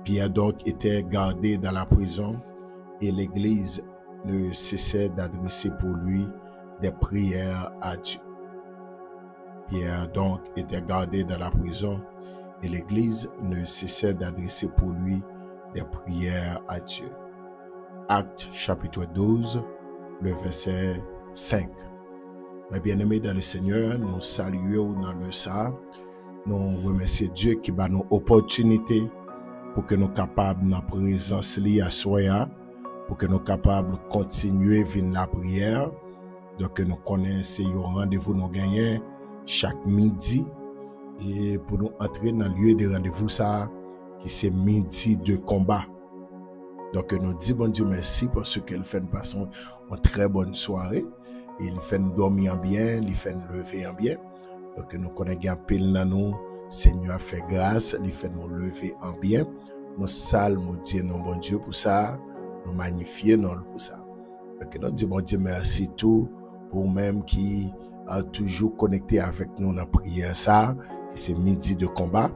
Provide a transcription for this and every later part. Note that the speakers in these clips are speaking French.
Pierre donc était gardé dans la prison et l'Église ne cessait d'adresser pour lui des prières à Dieu. Pierre donc était gardé dans la prison et l'Église ne cessait d'adresser pour lui des prières à Dieu. Actes chapitre 12, le verset 5. Mes bien-aimés dans le Seigneur, nous saluons dans le ça. Nous remercions Dieu qui va nous opportunités pour que nous soyons capables de la présence liée à soi, pour que nous soyons capables de continuer vers la prière. Donc nous connaissons le rendez-vous nous gagnons chaque midi et pour nous entrer dans le lieu de rendez-vous ça qui c'est midi de combat. Donc nous disons bon Dieu merci parce qu'elle fait passer une très bonne soirée. Il fait nous dormir bien, il fait nous lever en bien. Donc nous connaissons pile dans nous, Seigneur a fait grâce, il fait nous lever en bien. Nous saluons Dieu, non bon Dieu pour ça, nous magnifions non pour ça. Donc nous disons bon Dieu merci tout pour même qui a toujours connecté avec nous dans la prière ça, qui c'est midi de combat.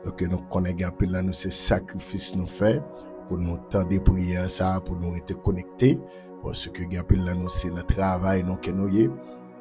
Donc nous connaissons pile dans nous ces sacrifices nous fait pour nous tendre des prières ça, pour nous être connectés. Parce que gampil là nous c'est notre travail nous que nous y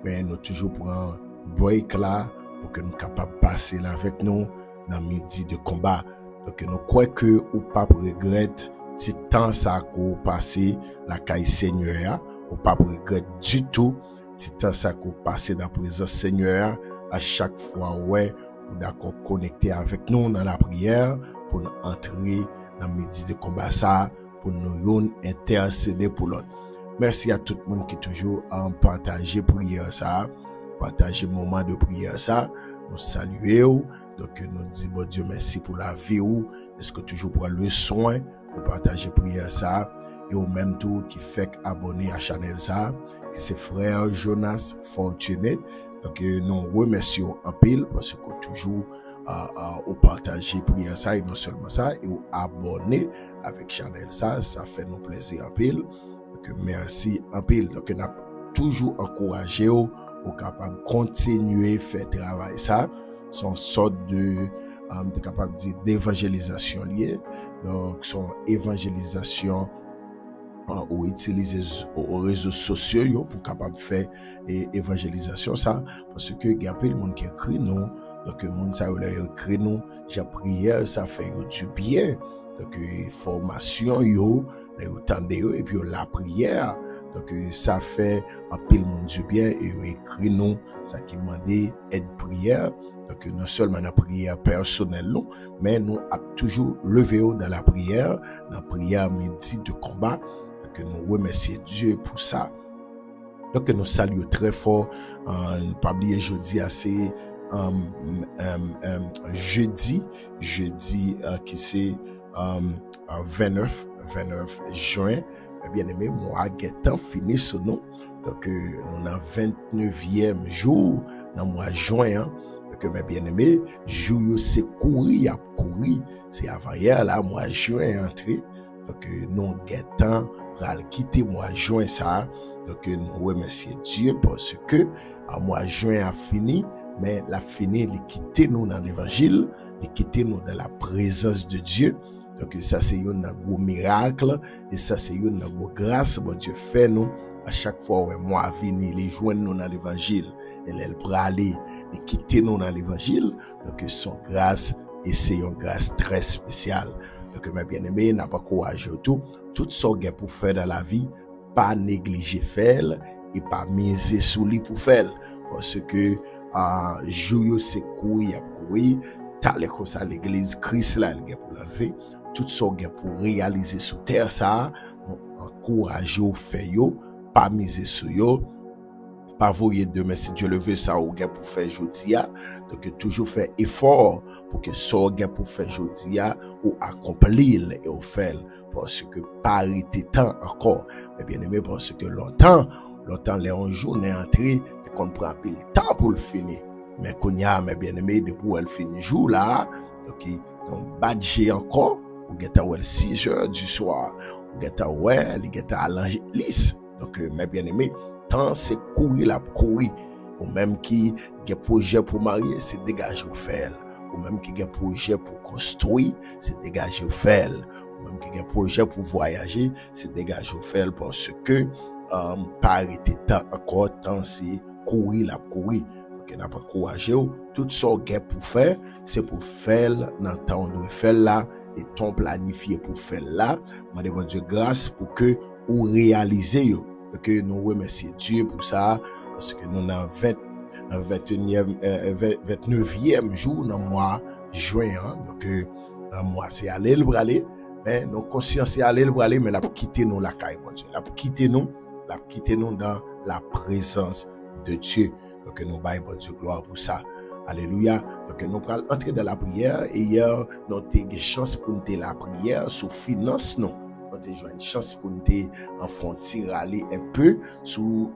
mais nous toujours prend break là pour que nous capable passer là avec nous dans midi de combat. Donc nous croyons que ou pas regrette si temps ça qu'on passer la caille Seigneur ou pas regrette du tout si temps ça qu'on passer dans la présence Seigneur à chaque fois ouais ou d'accord connecter avec nous dans la prière pour nous entrer dans midi de combat ça pour nous intercéder pour l'autre. Merci à tout le monde qui toujours a partagé prière ça, partager moment de prière ça. Nous saluons, donc nous disons bon Dieu merci pour la vie ou est-ce que toujours pour le soin pour partager prière ça et au même tour qui fait abonner à channel ça, qui c'est frère Jonas Fortuné. Donc nous remercions en pile parce que toujours au partager prière ça et non seulement ça et au abonner avec channel ça fait nous plaisir en pile. Donc merci en pile. Donc on a toujours encouragé au capable de continuer faire travail ça son sorte de capable de dire d'évangélisation liée. Donc son évangélisation ou utiliser aux réseaux sociaux pour capable faire évangélisation ça parce que il y a plein de monde qui écrit nous donc le monde ça écrit nous j'ai prière ça fait du bien donc formation yo et puis la prière donc ça fait un pile monde du bien et écrit nous ça qui demandé aide prière donc non seulement la prière personnelle mais nous a toujours levé dans la prière midi de combat donc nous remercions Dieu pour ça donc nous saluons très fort pas oublier jeudi assez jeudi qui c'est 29 juin, bien aimé, moi, guettant fini ce nom. Donc, nous avons 29e jour dans le mois de juin. Donc, bien aimé, jour c'est courir, c'est avant hier, là, mois de juin entré. Donc, nous guettant, quitter mois de juin, ça. Donc, nous remercions Dieu parce que, le mois de juin a fini, mais la fini, il quitter nous dans l'évangile, il quitter nous dans la présence de Dieu. Donc ça c'est un gros miracle et ça c'est une gros grâce bon Dieu fait nous à chaque fois où moi venir les joindre nous dans l'évangile et elle pour aller et quitter nous dans l'évangile donc son grâce et c'est une grâce très spéciale. Donc mes bien-aimés n'a pas courage tout ce qu'on pour faire dans la vie pas négliger faire et pas miser sur lui pour faire parce que jour c'est courir t'as comme ça l'église Christ là il pour l'enlever tout ça pour réaliser sur terre ça encourager au fait yo pas miser sur yo pas voyer demain si Dieu le veut ça ou pour faire aujourd'hui donc toujours faire effort pour que ça pour faire aujourd'hui ou accomplir et au faire parce que pas arrêter temps encore mais bien aimé parce que longtemps les en journée entrée et qu'on prend pile temps pour le finir mais qu'on y a mes bien aimé depuis elle finit jour là donc badger encore ou get à 6 heures du soir ou get à à l'angélis donc mes bien aimé temps c'est courir ou même qui a projet pour marier c'est dégager au faire ou même qui a un projet pour construire, c'est dégager au faire. Ou même qui a un projet pour voyager, c'est dégager au faire parce que, pas arrêter tant encore, tant c'est courir, la courir. Donc, n'a pas encouragé, tout ça qu'il pour faire, c'est pour faire, dans le temps de faire là, et ton planifié pour faire là. Je demande Dieu grâce pour que, ou réaliser, yo. Donc, nous remercions Dieu pour ça, parce que nous avons 29e jour dans le mois juin, hein. Donc, moi, c'est aller le braler, mais nos consciences, c'est aller le braler, mais la quitter nous la caille, bon Dieu. La quitter nous dans la présence de Dieu. Donc, nous baillons, bon Dieu, gloire pour ça. Alléluia. Donc, nous allons entrer dans la prière, et hier, nous avons une chance pour nous la prière sur finance, non. On a une chance pour nous tirer aller un peu sous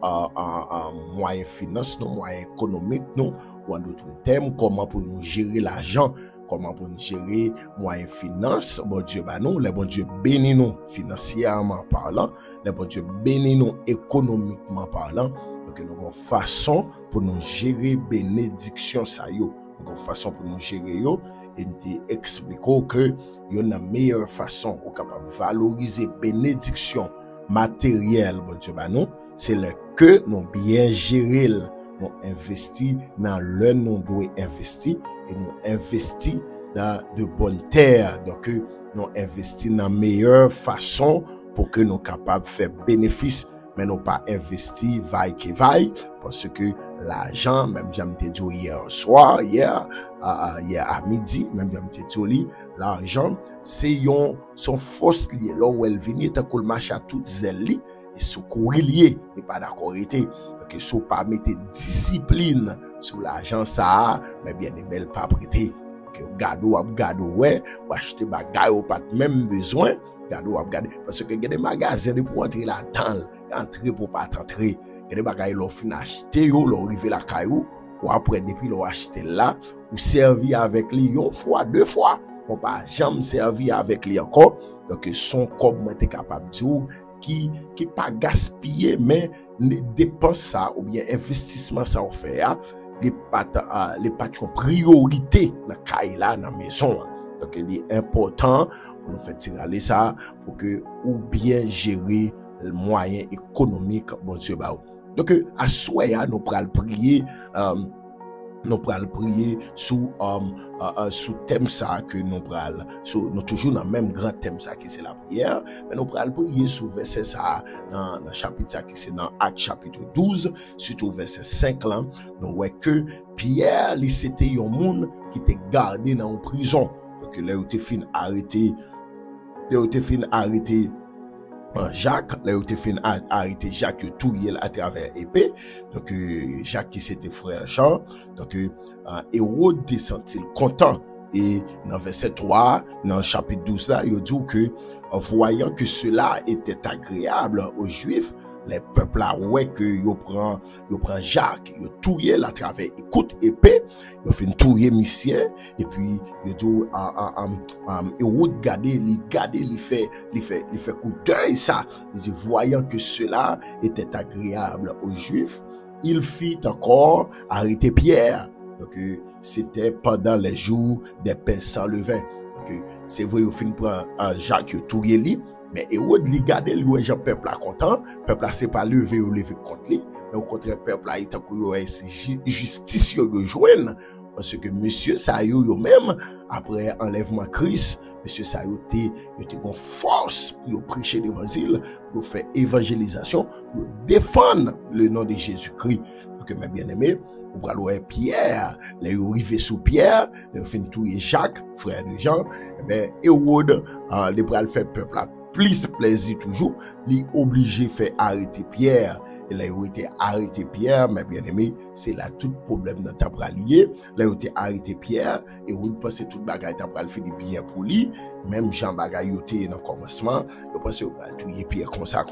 moyen finance, non, moyen économique, non, ou en d'autres termes, comment pour nous gérer l'argent, comment pour nous gérer moyen finance. Bon Dieu, bah non, les bon Dieu bénis nous financièrement parlant, les bon Dieu bénis nous économiquement parlant. Donc nous avons une façon pour nous gérer bénédiction ça yo, nous avons une façon pour nous gérer yo. Et nous expliquons que il y a une meilleure façon ou capable de valoriser bénédiction matérielle, bon Dieu, bah non, c'est le que nous bien gérer, nous investir dans le nous doit investir et nous investir dans de bonnes terres. Donc, nous investir dans meilleure façon pour que nous capables de faire bénéfice, mais nous pas investir vaille que vaille, parce que l'argent, même j'ai dit hier soir, hier à midi, même j'ai dit l'argent, c'est son force lié. Là où elle vient, t'as qu'au marché à toutes zèles et sous courir lié, et pas d'accord été. Donc, sous pas mettre discipline sur l'argent, ça, mais bien aimé, elle pas prêter. Donc, gado, ouais, ou acheter bagay, ou pas même besoin, gado, parce que il y a des magasins pour entrer là-dedans, entrer pour pas entrer. Il y a des bagages l'ont fin acheter yo, l'ont arrivé la caillou, ou après depuis l'ont acheté là, ou servi avec lui une fois, deux fois, on pas jamais servi avec lui encore. Donc son comme était capable de dire qui pas gaspiller mais dépense ça ou bien investissement ça on fait les pas une priorité dans caille là dans maison. Donc il est important pour nous faire tirer ça pour que ou bien gérer le moyen économique bon Dieu ba. Donc à soya nous pral prier sous thème ça que nous pral nous toujours dans même grand thème ça qui c'est la prière, mais nous pral prier sous verset ça dans chapitre ça qui c'est dans Actes chapitre 12 surtout verset 5 là nous voyons que Pierre lui c'était un monde qui était gardé dans une prison. Donc là il était fin arrêté Jacques, là où t'es fait arrêter Jacques tout à travers épée. Donc Jacques qui c'était frère Jean. Donc Hérode descend-il content. Et dans verset 3, dans chapitre 12 là, il dit que voyant que cela était agréable aux Juifs, les peuples là ouais que yo prend Jacques, yo touyer à travers écoute épée, yo fait touyer misien et puis yo dit Hérode il fait coup d'œil ça, il dit voyant que cela était agréable aux Juifs, il fit encore arrêter Pierre. Donc c'était pendant les jours des pains sans levain. Donc c'est vrai au fin prend Jacques yo touyer lui. Mais Hérode li gade li ouais Jean peuple là content, peuple là c'est pas lever contre lui, mais au contraire peuple là il t'a justice yo joine parce que monsieur ça yo même après enlèvement Christ, monsieur ça yo te bon force pour prêcher l'évangile, pour faire évangélisation, pour défendre le nom de Jésus-Christ. Donc mes bien-aimés, ou pral Pierre, les arrivé sous Pierre, les fin touyer Jacques, frère de Jean, et ben Hérode les pral faire peuple là plus plaisir toujours, li obligé fait arrêter Pierre. Et là, il a été arrêté Pierre, mais bien aimé, c'est là tout problème dans ta lié. Là, il a été arrêté Pierre, et vous pensez tout bagay ta pral fini bien pour lui. Même Jean bagay yoté dans le commencement, vous pensez vous pral touyer Pierre comme ça,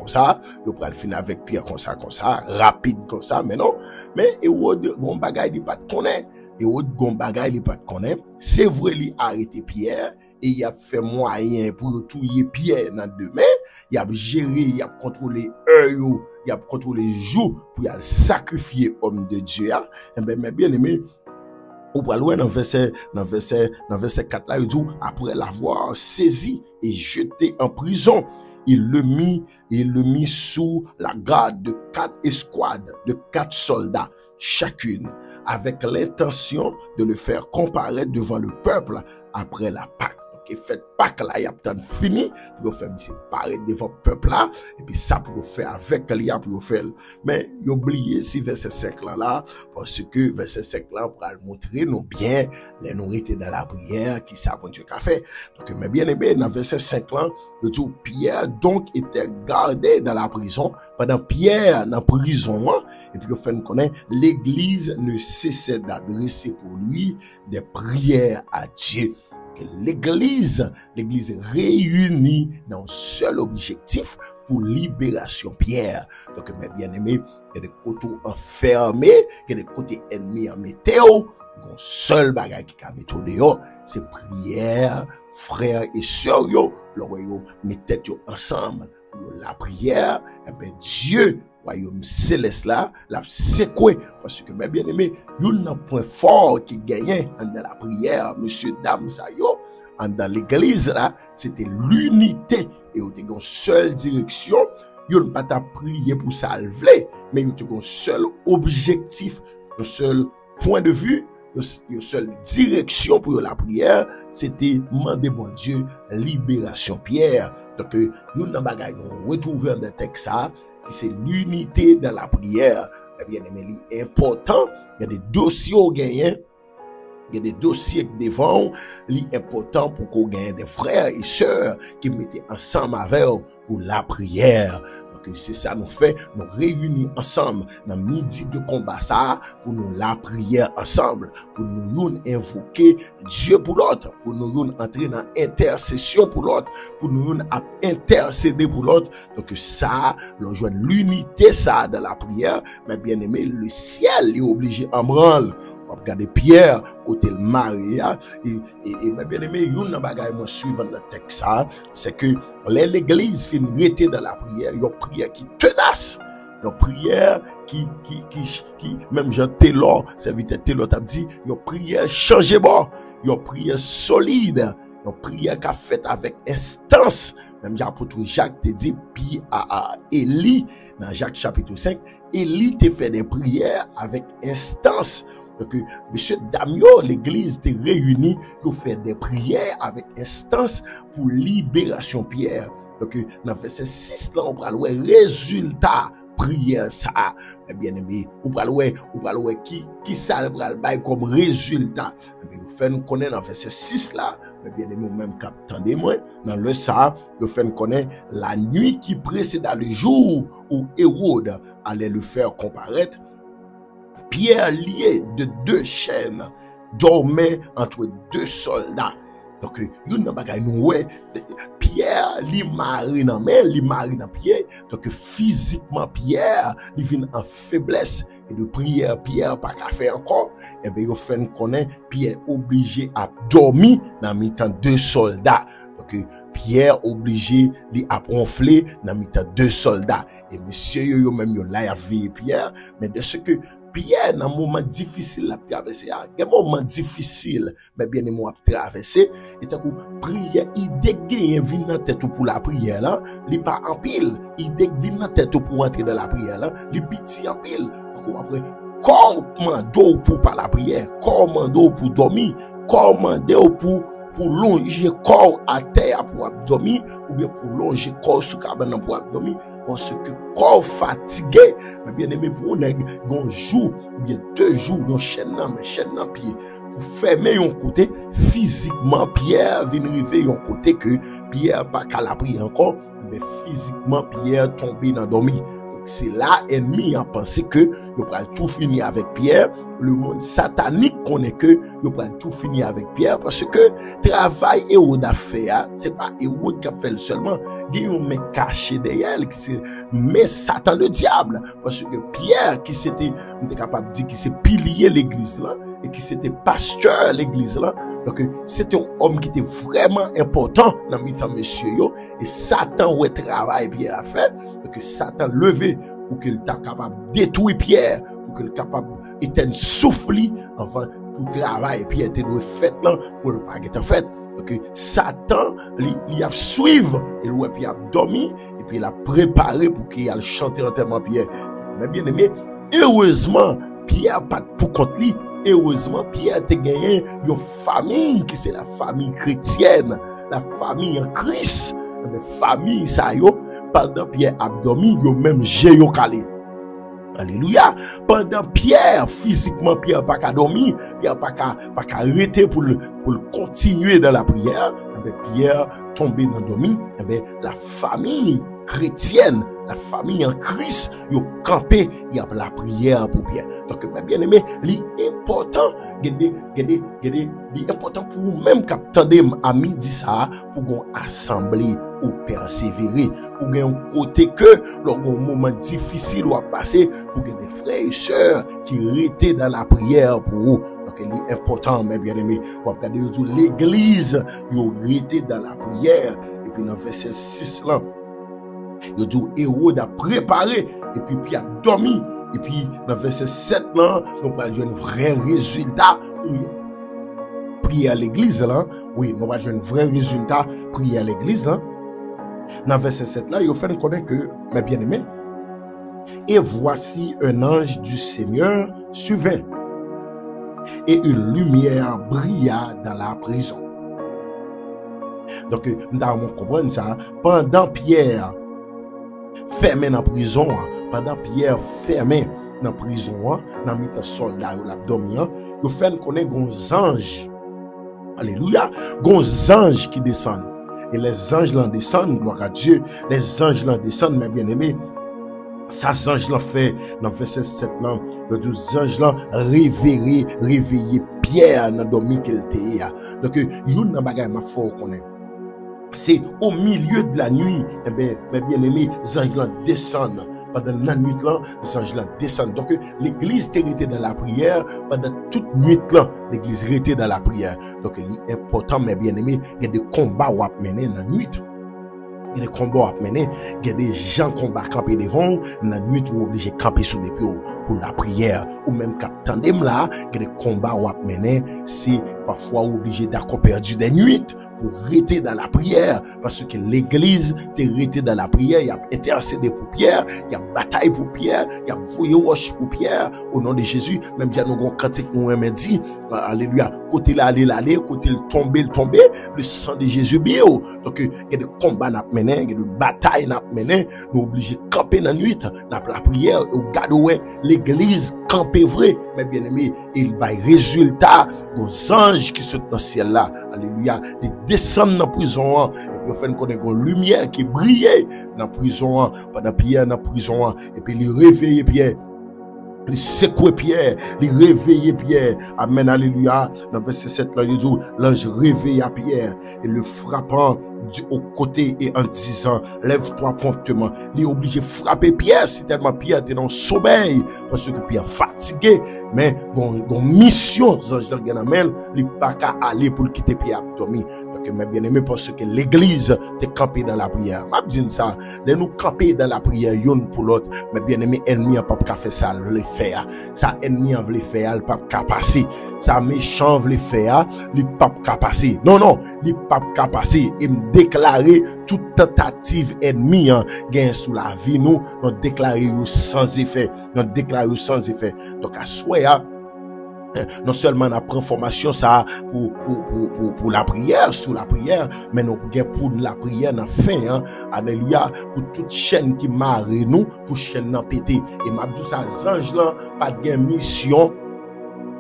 vous pral finir avec Pierre comme ça, rapide comme ça, mais non. Mais, et vous, bon bagay, il pas de connaître. Et vous, bon bagay, il pas de connaître. C'est vrai, il a arrêté Pierre, et il a fait moyen pour touyer Pierre dans demain, il a géré, il a contrôlé heure, il a contrôlé jour pour y sacrifier homme de Dieu. Et ben, mais bien aimé, Ou pour loin dans verset 4 là, il dit, après l'avoir saisi et jeté en prison, il le mit sous la garde de 4 escouades, de 4 soldats chacune, avec l'intention de le faire comparaître devant le peuple après la Pâque. Donc, fait Pâque là, il y a peut-être fini, pour faire monsieur paraître devant le peuple là, et puis ça pour faire avec l'IA pour faire. Mais, oubliez si verset 5 là, parce que verset 5 là, pour le montrer nous bien, les nourrités dans la prière, qui ça bon Dieu qu'a fait. Donc, mais bien aimé, dans verset 5 là, le tout, Pierre donc était gardé dans la prison, pendant Pierre dans la prison, et puis, fait nous connaît, l'église ne cessait d'adresser pour lui des prières à Dieu. L'église réunie dans un seul objectif pour libération Pierre. Donc, mes bien-aimés, il y a des côtés enfermés, il y a des côtés ennemis en météo, un seul bagage qui a méthode, c'est prière, frères et sœurs, yo, mettez yo ensemble. La prière, eh ben, Dieu, royaume céleste là, la secoué. Parce que, mes bien-aimés, il y a un point fort qui gagnait dans la prière, monsieur, dame, ça yo, dans l'église là, c'était l'unité. Et il y a une seule direction. Il n'y a pas prier pour salver, mais il y a un seul objectif, un seul point de vue, une seule direction pour la prière, c'était demander bon Dieu libération Pierre. Donc, il y a un bagage, nous retrouvons dans le texte ça, c'est l'unité dans la prière. Eh bien, c'est important. Il y a des dossiers au gagnant. Il y a des dossiers devant. C'est important pour qu'on gagne des frères et sœurs qui mettent ensemble avec eux pour la prière. Donc, c'est ça nous fait, nous réunir ensemble dans midi de combat ça, pour nous la prière ensemble, pour nous invoquer Dieu pour l'autre, pour nous entrer dans intercession pour l'autre, pour nous intercéder pour l'autre. Donc, ça, nous joignons l'unité ça dans la prière, mais bien aimé, le ciel est obligé en branle. On va regarder Pierre, côté le Maria, et bien aimé, une bagaille moi suivant le texte ça, c'est que l'église fin rester dans la prière, une prière qui tenace, une prière qui même Jean Taylor, serviteur Taylor t'a dit, une prière changée bon, une prière solide, une prière qu'a fait avec instance. Même l'apôtre Jacques te dit, puis à Élie, dans Jacques chapitre 5, Élie te fait des prières avec instance. Donc, monsieur Damio, l'église était réunie pour faire des prières avec instance pour libération Pierre. Donc, dans verset 6, là, on va voir résultat prière ça. Mais bien aimé, on va voir qui ça va bailler comme résultat. Mais vous faites nous connaître dans verset 6 là, mais bien aimé, même qu'attendez moi, dans le ça, vous faites nous connaître la nuit qui précéda le jour où Hérode allait le faire comparaître. Pierre lié de 2 chaînes dormait entre 2 soldats. Donc, yon nan bagay nou ouais, Pierre li mari nan men, li mari nan Pierre. Donc, physiquement Pierre li vient en faiblesse et de prière Pierre pas qu'à faire encore. Et bien, yo fait connaît Pierre obligé à dormir dans mi-temps 2 soldats. Donc, Pierre obligé li à ronfler dans mi-temps 2 soldats. Et monsieur yo même yo la vie Pierre, mais de ce que Pierre, dans un moment difficile à traverser, un moment difficile, mais bien aimé à traverser, et tant que prière, idée vient dans tête pour la prière là, il pas en pile, idée vient dans tête pour entrer dans la prière là, il petit en pile. Donc après, commando pour par la prière, commando pour dormir, commando pour longer corps à terre pour dormir, ou bien pour longer corps sous cabane pour dormir. Parce que corps fatigué, mais bien aimé pour un jour, ou bien 2 jours, dans chaîne dans pied, pour fermer un côté, physiquement, Pierre vient arriver un côté que Pierre pas qu'à la prière encore, mais physiquement, Pierre tombé dans dormir. Donc c'est là, ennemi a pensé que, il va tout finir avec Pierre, le monde satanique connaît que, il va tout finir avec Pierre, parce que travail Hérode a fait, c'est pas Hérode qui a fait seulement, il y a un mec caché derrière, mais Satan le diable, parce que Pierre, qui s'était, on était capable de dire qu'il s'est pilier l'église là, et qui s'était pasteur l'église là, donc c'était un homme qui était vraiment important dans le temps monsieur yo, et Satan ouais travail Pierre a fait, donc Satan levé pour qu'il soit capable de détruire Pierre, pour qu'il soit capable d'éteindre souffle avant tout travail Pierre était fait là pour le pas être fait. Donc Satan il a suivre et lui puis a dormi et puis il a préparé pour qu'il aille chanter entièrement Pierre. Mais bien aimé, heureusement Pierre pas pour compte lui. Heureusement Pierre a gagné une famille qui c'est la famille chrétienne, la famille en Christ. Mais famille ça yo pendant Pierre a dormi yo même j'ai calé. Alléluia. Pendant Pierre, physiquement, Pierre pas qu'à dormir, Pierre pas qu'à arrêter pour le continuer dans la prière. Pierre tombé dans dormi. La famille chrétienne, la famille en Christ, yo campé, il y a la prière pour Pierre. Donc, bien aimé, l'important, l'important pour vous même qu'attendez à midi ça, pour qu'on assemblée ou persévérer, pour un côté que, lors d'un moment difficile ou à passer, pour que des frères et sœurs qui étaient dans la prière pour vous. Donc, il est important, mes bien-aimés, on va regarder l'église, ils étaient dans la prière, et puis dans verset 6 là, il dit, Hérode a préparé, et puis Pierre a dormi, et puis dans verset 7 là, nous allons avoir un vrai résultat, prier à l'église là, oui, nous allons avoir un vrai résultat, prier à l'église là. Dans verset 7 là, il fait connaître que, mes bien-aimés, et voici un ange du Seigneur suivait, et une lumière brilla dans la prison. Donc, nous avons compris ça, pendant Pierre fermé dans la prison, pendant Pierre fermé dans la prison, dans les soldats ou l'abdomen, il fait connaître des anges. Alléluia, des anges qui descendent. Et les anges là descendent, gloire à Dieu. Les anges là descendent, mes bien-aimés. Ça, ange là fait, dans verset 7 là, le 12 anges là réveiller Pierre dans le dormi qu'il était. Donc, une bagay ma fort connaît. C'est au milieu de la nuit, eh bien, mes bien-aimés, les anges là descendent. Pendant la nuit là, les anges là descendent. Donc, l'église était dans la prière. Pendant toute nuit là, l'église était dans la prière. Donc, il est important, mes bien-aimés, il y a des combats à mener dans la nuit. Il y a des combats à mener. Il y a des gens qui combattent camper devant. Dans la nuit, vous obligez de camper sous les pieds pour la prière. Ou même quand tandem là, il y a des combats à mener. C'est parfois obligé d'accompagner perdu des nuits pour rester dans la prière. Parce que l'église t'est restée dans la prière. Il y a intercédé pour Pierre. Il y a bataille pour Pierre. Il y a voyage pour Pierre. Au nom de Jésus. Même bien nous avons cantique nous avons dit. Alléluia. Côté là, aller. Côté le tomber. Le sang de Jésus bien. Donc, il y a des combats à mener. Il y a des batailles à mener. Nous obligés de camper dans la nuit. Dans la prière. Ou garder l'église camper vrai. Mais bien aimé, il va résultat aux anges qui sont dans le ciel là. Alléluia. Ils descendent dans la prison. Et puis, ils font connaître une lumière qui brillait dans la prison. Pendant Pierre dans la prison. Et puis, ils réveillent Pierre. Il secouait Pierre, il réveillait Pierre. Amen, alléluia. Dans verset 7, là, il dit, l'ange réveilla Pierre et le frappant au côté et en disant, lève-toi promptement. Il est obligé de frapper Pierre, c'est tellement Pierre était dans le sommeil, parce que Pierre fatigué, mais gon mission, l'ange de Ganamel, il pas qu'à aller pour quitter Pierre dormir. Donc, mes bien-aimés, parce que l'église t'est campé dans la prière. M'a dit ça, les nous camper dans la prière, yon pour l'autre, mes bien-aimés, ennemi a pas qu'à faire ça, le faire. Ça, ennemi a voulu faire, il pas qu'à passer. Ça, méchant voulu faire, il pas qu'à passer. Non, il pas qu'à passer. Et me déclarer toute tentative ennemie, gain sous la vie, nous déclarer sans effet. Donc, à soi, non seulement on apprend formation ça pour la prière, sous la prière, mais nous pour la prière dans fin, alléluia, pour toute chaîne qui marre nous, pour chaîne n'a pété. Et m'a dit ça, ange là, pas de mission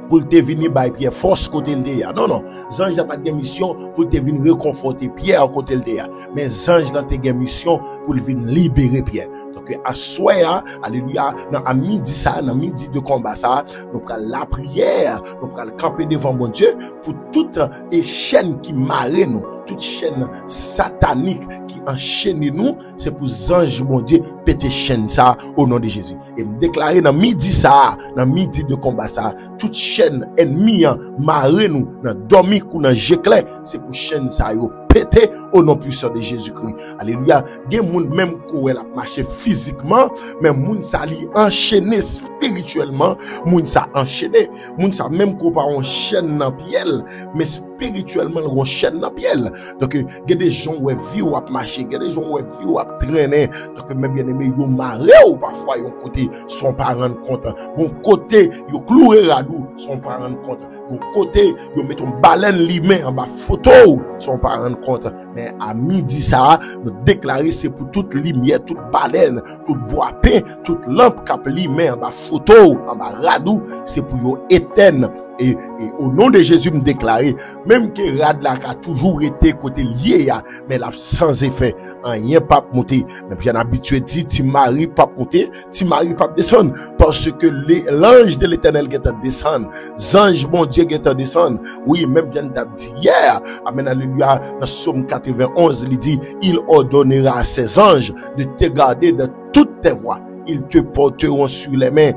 pour te venir by Pierre force côté le dehors. Non, ange n'a pas de mission pour te venir réconforter Pierre côté le dehors. Mais ange là te mission pour venir libérer Pierre. Donc à soir, alléluia, à midi ça, dans midi de combat ça, nous prenons la prière, nous prenons camper devant mon Dieu pour toute les chaînes qui marrent nous, toute chaîne satanique qui enchaîne nous, c'est pour ange bon Dieu péter chaîne ça au nom de Jésus. Et me déclarer dans midi ça, dans midi de combat ça, toute chaîne ennemie marre nous dans dormir ou dans géclé, c'est pour chaîne ça yo pété au nom puissant de Jésus-Christ. Alléluia. Gen moun même ko la marcher physiquement, mais moun ça li enchaîné spirituellement, moun ça enchaîné, moun ça même ko pas on chaîne dans pied, mais spirituellement on chaîne dans pied. Donc gen des gens où vie ou marcher, gen des gens où vie ou traîner. Donc mes bien-aimés yo marre ou parfois yon côté son pas rendre compte, bon côté yo cloué radou son pas rendre compte, bon côté yo met ton baleine limé en bas photo son pas rendre compte. Mais à midi ça nous déclarer c'est pour toute lumière, toute baleine, tout bois peint, toute lampe cap limé en bas photo en bas radou, c'est pour yo éteindre. Et au nom de Jésus me déclarer, même que rad la a toujours été côté lié mais là sans effet, rien pas monter. Mais bien habitué dit ti mari pas monter, ti mari pas descendre parce que l'ange de l'Éternel qui descend, ange bon Dieu qui descend. Oui, même bien dit hier, amen alléluia, dans Psaume 91, il dit il ordonnera à ses anges de te garder de toutes tes voies. Ils te porteront sur les mains.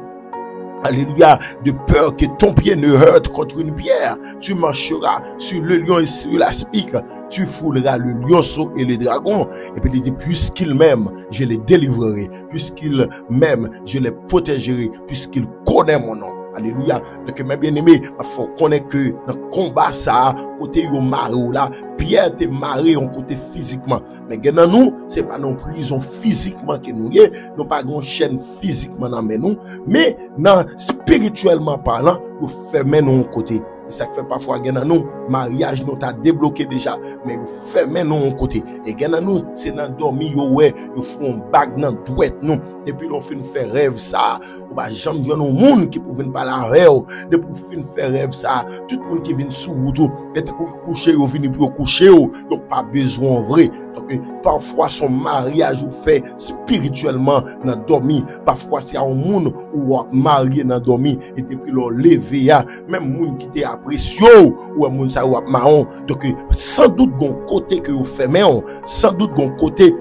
Alléluia, de peur que ton pied ne heurte contre une pierre. Tu marcheras sur le lion et sur la spique. Tu fouleras le lionceau et le dragon. Et puis il dit, puisqu'il m'aime, je les délivrerai. Puisqu'il m'aime, je les protégerai. Puisqu'il connaît mon nom. Alléluia. Donc, mes bien-aimés, il faut connaître que dans le combat, ça, côté yo maré là, Pierre te maré en côté physiquement. Mais dans nous, c'est pas nos prison physiquement que nous y est, nous pas une chaîne physiquement dans nous, mais non, spirituellement parlant, nous fermons nos côté. Ça fait parfois dans nous, mariage nous t'a débloqué déjà, mais nous fermons nos côté. Et dans nous, c'est dans dormir, ouais, nous font bague dans douette nous. Depuis l'on fait faire rêve ça, ou bah jamais voir nos monde qui pouvait pas la rêve. Depuis l'on fait faire rêve ça, tout le monde qui vient sous tout, et coucher ou venir pour coucher, ils pas besoin vrai. Donc parfois son mariage ou fait spirituellement dans dormir, parfois c'est un monde ou marié dans dormir et depuis l'on levé même monde qui était apprécié ou un monde ça ou marron. Donc sans doute gon côté que vous fait mais sans doute gon côté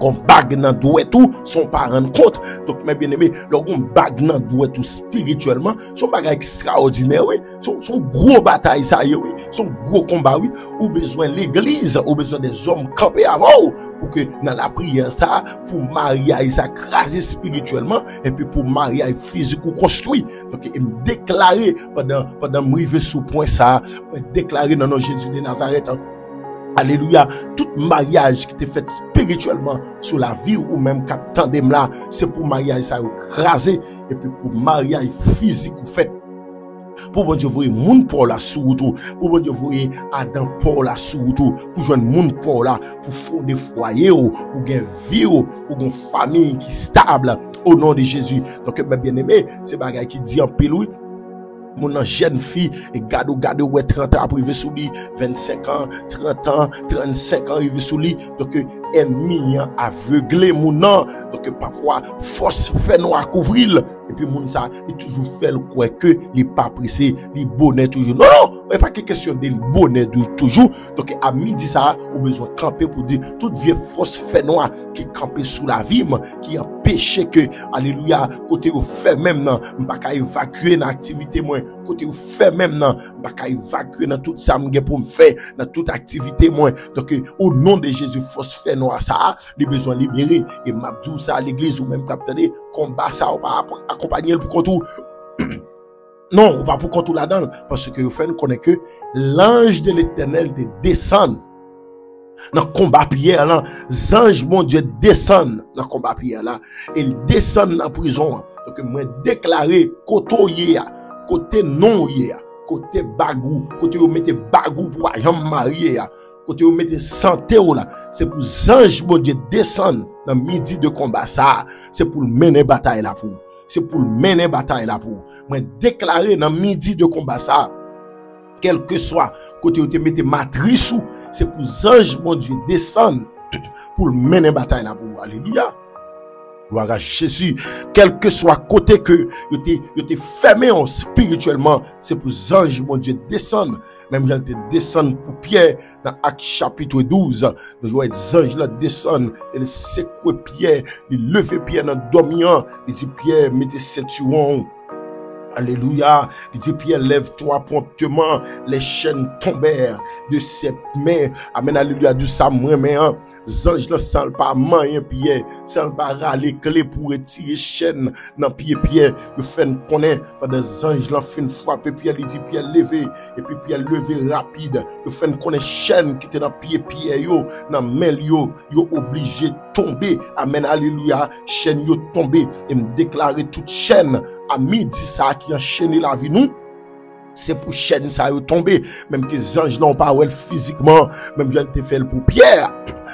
gon bague nan doué tout son pas rendre compte. Donc mes bien-aimés, leur gon bague nan doué tout spirituellement, son bagage extraordinaire oui, son gros bataille ça oui, son gros combat oui, ou besoin l'église, ou besoin des hommes campés avant pour que dans la prière ça pour mariage ça craser spirituellement et puis pour mariage physique ou construit. Donc il me déclarer pendant m'river sous point ça, déclarer dans nom Jésus de Nazareth. Alléluia, tout mariage qui était fait spirituellement sur la vie ou même cap tandem là, c'est pour mariage ça écrasé et puis pour mariage physique ou fait. Pour bon Dieu voyer moun pour la sous tout, pour bon Dieu voyer Adam pour la sous tout, pour joindre moun pour là, pour fonder foyer ou pour gagner vie ou pour une famille qui stable au nom de Jésus. Donc mes bien-aimés, c'est bagay qui dit en pile oui. Mon jeune fille et gade ouais 30 ans privé sous lui 25 ans 30 ans 35 ans privé sous lui donc ennemi aveuglé mon nom donc parfois force fait noir couvrir et puis mon ça il toujours fait le quoi que il pas pressé il bonnet toujours non mais pas question de bonnet toujours donc à midi ça on besoin camper pour dire toute vieille force fait noir qui camper sous la vie qui empêche que alléluia côté au fait même non pas qu'à évacuer dans activité moi côté ou fait même non pas qu'à évacuer dans tout ça m'gè pour me faire dans toute activité moi donc au nom de Jésus force fait noir ça les besoins libérés et m'abdou ça à l'église ou même capter combat ça ou pas accompagner pour contour non ou pas pour contour là-dedans parce que vous faites connaître que l'ange de l'Éternel descend dans combat Pierre là, ange mon Dieu descend dans combat Pierre là, il descend dans prison. Donc moi déclarer côté non hier, côté bagou, côté vous mettez bagou pour jamais marier côté vous mettez santé là, c'est pour ange mon Dieu descend dans midi de combat ça, c'est pour mener bataille là pour. C'est pour mener bataille là pour. Moi déclarer dans midi de combat ça quel que soit côté où tu mettez matrice c'est pour ange mon Dieu descendre pour mener bataille là pour alléluia Gloire à Jésus. Quel que soit côté que yo te fermé spirituellement, c'est pour les anges, mon Dieu, descendre. Même j'en te descendre pour Pierre dans Acte chapitre 12. Nous voyons les anges là descendre et les secouer Pierre, ils lever Pierre dans le dormant. Il dit Pierre, mettez ceinturon. Alléluia. Il dit Pierre, lève-toi promptement. Les chaînes tombèrent de ses mains. Amen. Alléluia. Du sa main, mais ange là sans pas moyen Pierre, sans pas râler clé pour retirer chaîne dans pied Pierre. Il fait connaître pendant les anges là fin frapper Pierre, il dit Pierre lever et puis Pierre lever rapide. Il fait connaître chaîne qui était dans pied Pierre yo, dans main yo obligé tomber. Amen. Alléluia. Chaîne yo tomber et me déclarer toute chaîne à midi ça qui enchaîné la vie nous. C'est pour chaîne ça yo tomber, même que les anges l'ont pas physiquement, même je te fait pour Pierre.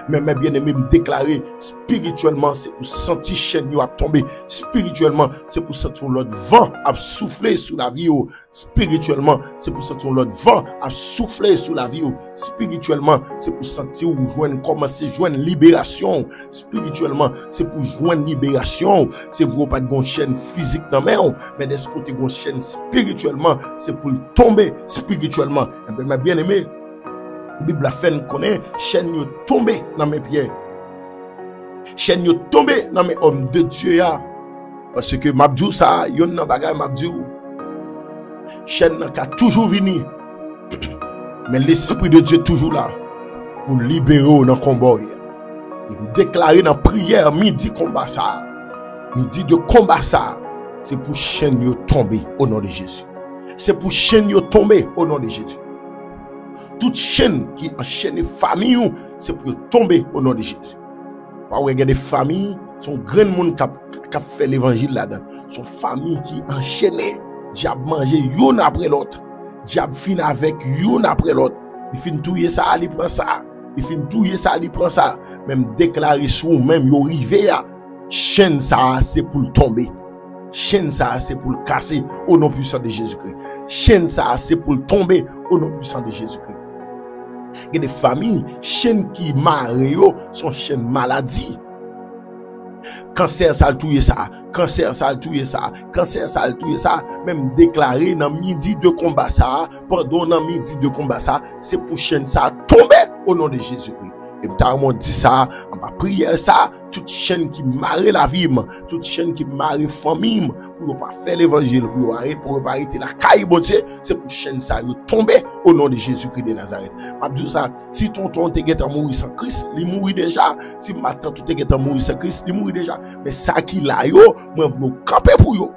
Mais mes bien-aimés me déclarer spirituellement, c'est pour sentir chaîne yo a tomber. Spirituellement, c'est pour sentir l'autre vent a souffler sous la vie. Spirituellement, c'est pour sentir l'autre vent a souffler sous la vie. Spirituellement, c'est pour sentir ou joindre commencer joindre libération. Spirituellement, c'est pour joindre libération. C'est pour pas de chaîne physique dans main, mais des côté gon chaîne spirituellement, c'est pour tomber spirituellement. Et bien mes bien-aimés, la Bible a fait connaître chaîne yo tombé dans mes pieds. Chaîne yo tombé dans mes hommes de Dieu ya. Parce que m'abdou ça, yon nan bagay m'abdou. Chaîne nan ka toujours vini. Mais l'esprit de Dieu toujours là pour libérer dans combat. Il déclarer dans prière midi combat ça. Midi de combat ça. C'est pour chaîne yo tomber au nom de Jésus. C'est pour chaîne yo tomber au nom de Jésus. Toute chaîne qui enchaîne famille, c'est pour tomber au nom de Jésus. Parce que des familles, sont grand monde qui a fait l'évangile là-dedans. Son famille qui enchaîne, diable manger yon après l'autre. Diable fin avec yon après l'autre. Il fin touyer ça, il prend ça. Il fin touyer ça, il prend ça. Même déclarer sous même yo rivé à chaîne ça, c'est pour tomber. Chaîne ça, c'est pour le casser au nom puissant de Jésus-Christ. Chaîne ça, c'est pour le tomber au nom puissant de Jésus-Christ. Il y a des familles, chaîne qui marre, sont chaîne maladie. Cancer, ça a tué ça. Cancer, ça a tué ça. Cancer, ça a tué ça. Même déclaré dans midi de combat ça, pendant dans midi de combat ça, c'est pour chaîne ça tomber au nom de Jésus-Christ. Et m'ta dit ça, on va prier ça, toute chaîne qui marre la vie, toute chaîne qui marre famille, pour pas faire l'évangile, pour pas arrêter la caille, bon Dieu, c'est pour chaîne ça, tomber au nom de Jésus-Christ de Nazareth. M'a dit ça, si tonton te guette à mourir sans Christ, il mourit déjà. Si ma tante te guette à mourir sans Christ, il mourit déjà. Mais ça qui là yo, moi v'lou camper pour yo.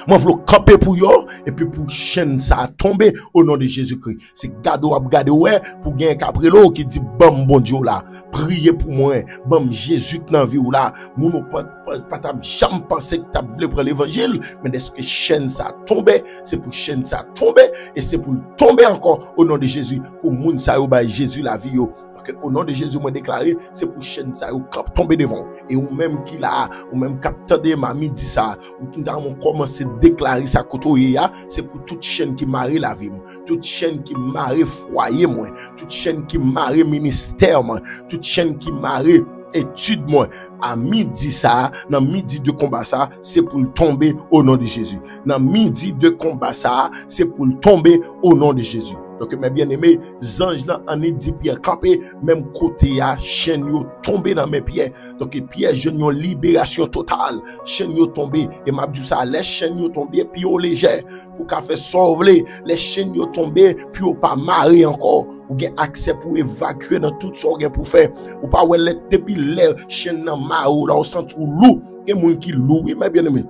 Moi, je veux camper pour yo, et puis pour chaîne ça a tombé au nom de Jésus-Christ. C'est gado ap gade ouais, pour gagner caprelo qui dit, bam, bon Dieu là, priez pour moi, bam, Jésus dans vie ou là, mon pas ta jamais pensé que t'as voulu prendre l'évangile, mais est-ce que chaîne ça a tombé, c'est pour chaîne ça a tombé, et c'est pour tomber encore au nom de Jésus, pour moun ça yo ba Jésus la vie yo. Parce que au nom de Jésus, moi déclaré, c'est pour chaîne ça yo tomber devant. Et ou même qui là, ou même capteur de ma midi ça, ou qui dans mon commencé déclarer ça côté c'est pour toute chaîne qui marie la vie, toute chaîne qui marie foyer moi, toute chaîne qui marie ministère moi, toute chaîne qui marie étude moi. À midi ça, dans midi de combat ça, c'est pour tomber au nom de Jésus. Dans midi de combat ça, c'est pour tomber au nom de Jésus. Donc mes bien-aimés, anges là en dit Pierre campé même côté à chaîne yo tombé dans mes pieds. Donc Pierre je une libération totale, chaîne yo tombé et m'a dit ça les chaînes yo tombé puis au léger pour qu'a fait sauver les chaînes yo tombé puis au pas marrer encore. Ou gen accès pour évacuer dans tout ce qu'on pour faire. Ou pas ouais depuis les chaînes dans marou là au centre loup et moun qui loup et mes bien-aimés.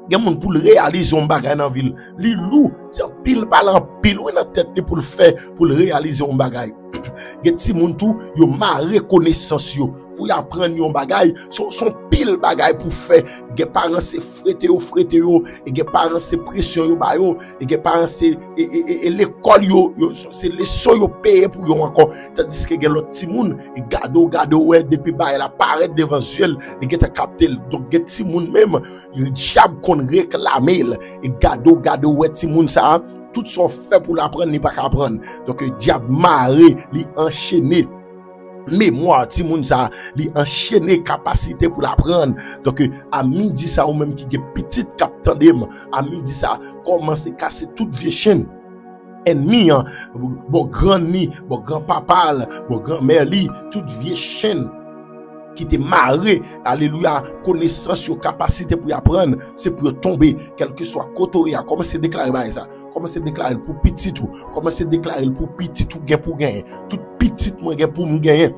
Il y a des gens pour réaliser un bagage dans la ville. Les loups, c'est un pile balan pile ou dans tête pour le faire, pour réaliser un bagage. Il y a des gens qui ont ma reconnaissance pour apprendre un bagage, son pile bagage pour faire. Il y a des parents c'est frété yo, et des parents c'est pression yo ba yo, et des parents c'est l'école yo, c'est les so yo payer pour yo encore. Tandis que l'autre petit monde, gado ouais depuis ba elle apparaît devant yeux, et qui t'a capté. Donc des petit monde même, le diable qu'on réclamer et gado ouais petit monde ça, tout son fait pour l'apprendre, ni pas qu'apprendre. Donc le diable maré, li enchaîné. mémoire ti moun ça li enchaîner capacité pour l'apprendre. Donc à midi ça ou même qui est petite cap tandem à midi ça commence à casser toute vieille chaîne ennemi bon grand ni bon grand papa bon grand mère li toute vieille chaîne qui te marre, alléluia, connaissance sur capacité pour y apprendre, c'est pour tomber, quel que soit côté, comment c'est déclaré ça, comment c'est déclaré pour petit tout, comment c'est déclaré pour petit tout gain pour gagner, tout petit moi gain pour me gagner.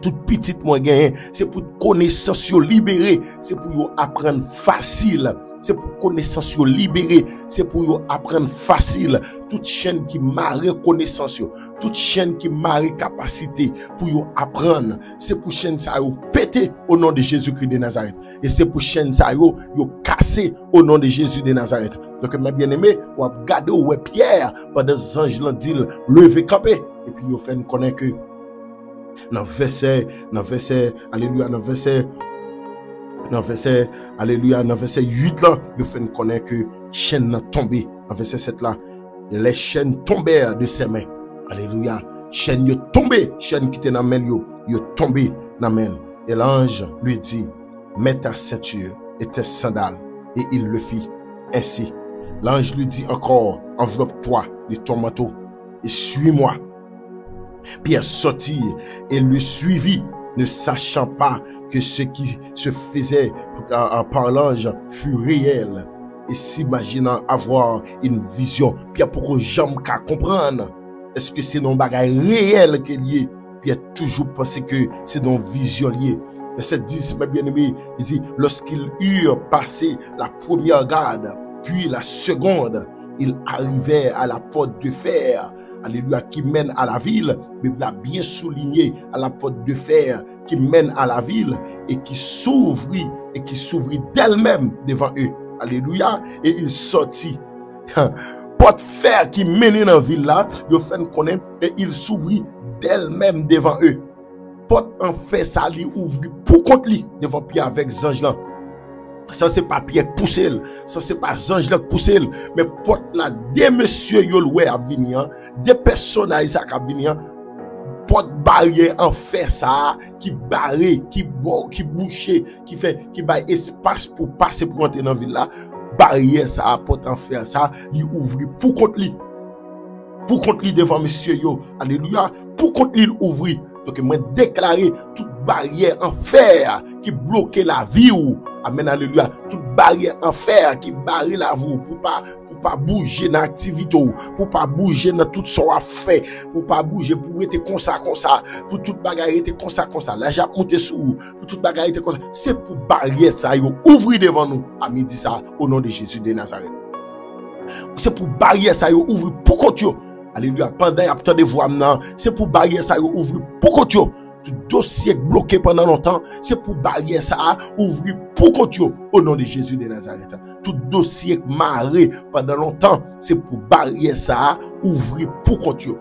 Toute petite moi gagner, c'est pour connaissance libérée, c'est pour apprendre facile, c'est pour connaissance libérée, c'est pour apprendre facile. Toute chaîne qui marre connaissance, toute chaîne qui marre capacité pour apprendre, c'est pour chaîne ça péter au nom de Jésus-Christ de Nazareth. Et c'est pour chaîne ça yo casser au nom de Jésus de Nazareth. Donc mes bien-aimés, on va garder où Pierre pendant les anges l'ont dit lever camper et puis yo fait nous connaître que dans verset, alléluia, dans verset, alléluia, dans verset 8 là, il fait nous connaître que chaîne n'a tombé. Dans verset 7 là, les chaînes tombèrent de ses mains. Alléluia. Chaîne yo tombé, chaîne qui était dans main yo tombé dans main. Et l'ange lui dit, mets ta ceinture et tes sandales. Et il le fit ainsi. L'ange lui dit encore, enveloppe-toi de ton manteau et suis-moi. Pierre sortit et le suivit, ne sachant pas que ce qui se faisait par l'ange fut réel et s'imaginant avoir une vision. Pierre pour jamais qu'à comprendre, est-ce que c'est non bagaille réel qu'il y est? Pierre toujours pensé que c'est non vision lié. Verset 10, mes bien-aimés, il dit, lorsqu'ils eurent passé la première garde, puis la seconde, ils arrivaient à la porte de fer. Alléluia, qui mène à la ville, Bible l'a bien souligné, à la porte de fer qui mène à la ville et qui s'ouvrit d'elle-même devant eux. Alléluia, et il sortit. Porte fer qui mène dans la ville là, il fait connaître et il s'ouvrit d'elle-même devant eux. Porte en fait ça lui ouvrit pour contre lui devant Pierre avec ange là. Ça c'est pas Pierre poussé, ça c'est pas ange là poussé, mais porte là des monsieur yo loué à venir, des personnages ça à venir, porte barrière en fer ça qui barré, qui bouché, qui bail espace pour passer pour entrer dans ville là, barrière ça porte en fer ça, il ouvrit pour contre lui. Pour contre lui devant monsieur yo, alléluia, pour contre lui ouvrit. Donc moi déclarer toute barrière en fer qui bloquait la vie ou amen alléluia, toute barrière en fer qui barrait la vie pour pas bouger dans l'activité ou pour pas bouger dans tout ce qu'on a fait, pour pas bouger pour être comme ça pour toute bagarre être comme ça la jappe monter sous pour toute bagarre être comme ça, c'est pour barrière ça yo ouvrir devant nous à midi ça au nom de Jésus de Nazareth. C'est pour barrière ça yo ouvrir pour contre yo. Alléluia, pendant y a voix maintenant, c'est pour barrière ça ouvrir pour contre yo. Tout dossier bloqué pendant longtemps, c'est pour barrière ça ouvrir pour contre yo au nom de Jésus de Nazareth. Tout dossier marré pendant longtemps, c'est pour barrière ça ouvrir pour contre yo.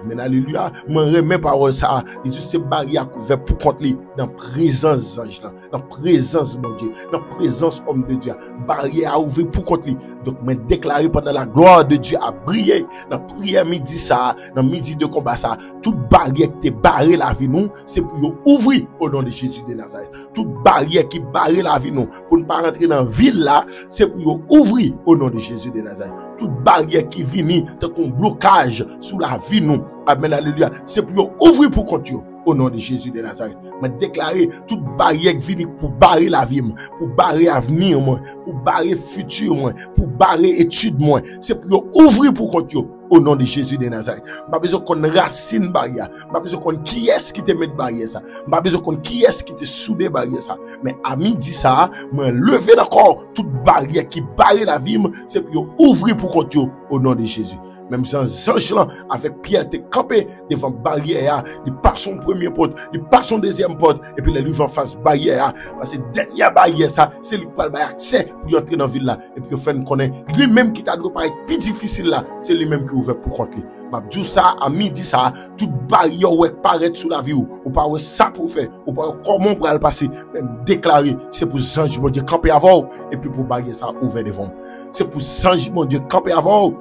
Amen, alléluia. Moi, remets parole ça. Il dit, c'est barrière couvert pour contre lui. Dans présence ange là. Dans présence mon Dieu. Dans présence homme de Dieu. Barrière à ouvrir pour contre lui. Donc, mais déclaré pendant la gloire de Dieu à briller. Dans prière midi ça. Dans midi de combat ça. Toute barrière qui te barré la vie nous, c'est pour ouvrir au nom de Jésus de Nazareth. Toute barrière qui barre la vie nous, pour ne pas rentrer dans la ville là, c'est pour ouvrir au nom de Jésus de Nazareth. Toute barrière qui vient, tant qu'on blocage sous la vie nous, amen, alléluia, c'est pour ouvrir pour contre eux, au nom de Jésus de Nazareth. Mais déclarer toute barrière qui vient pour barrer la vie, pour barrer l'avenir, pour barrer futur, pour barrer études, c'est pour ouvrir pour contre eux, au nom de Jésus de Nazareth. Pas besoin qu'on racine barrière, pas besoin qu'on qui est-ce qui te met barrière ça, pas besoin qu'on qui est-ce qui te soudé barrière ça. Mais à midi ça, moi lever d'accord toute barrière qui barre la vie, c'est pour ouvrir pour contre eux, au nom de Jésus. Même sans ange là, avec Pierre, te campé devant barrière, il passe son premier porte, il passe son deuxième porte, et puis il lui en face barrière, parce que dernière barrière ça, c'est lui qui a accès pour entrer dans la ville là, et puis il fait connaître, lui-même qui t'a dû paraître plus difficile là, c'est lui-même qui ouvert pour contre lui. M'a dit ça, à midi ça, toute barrière ou paraît sous la vie ou pas ça pour faire, ou pas comment pour le passer, même déclarer, c'est pour ange mon Dieu camper avant, et puis pour barrière ça ouvert devant. C'est pour ange mon Dieu camper avant.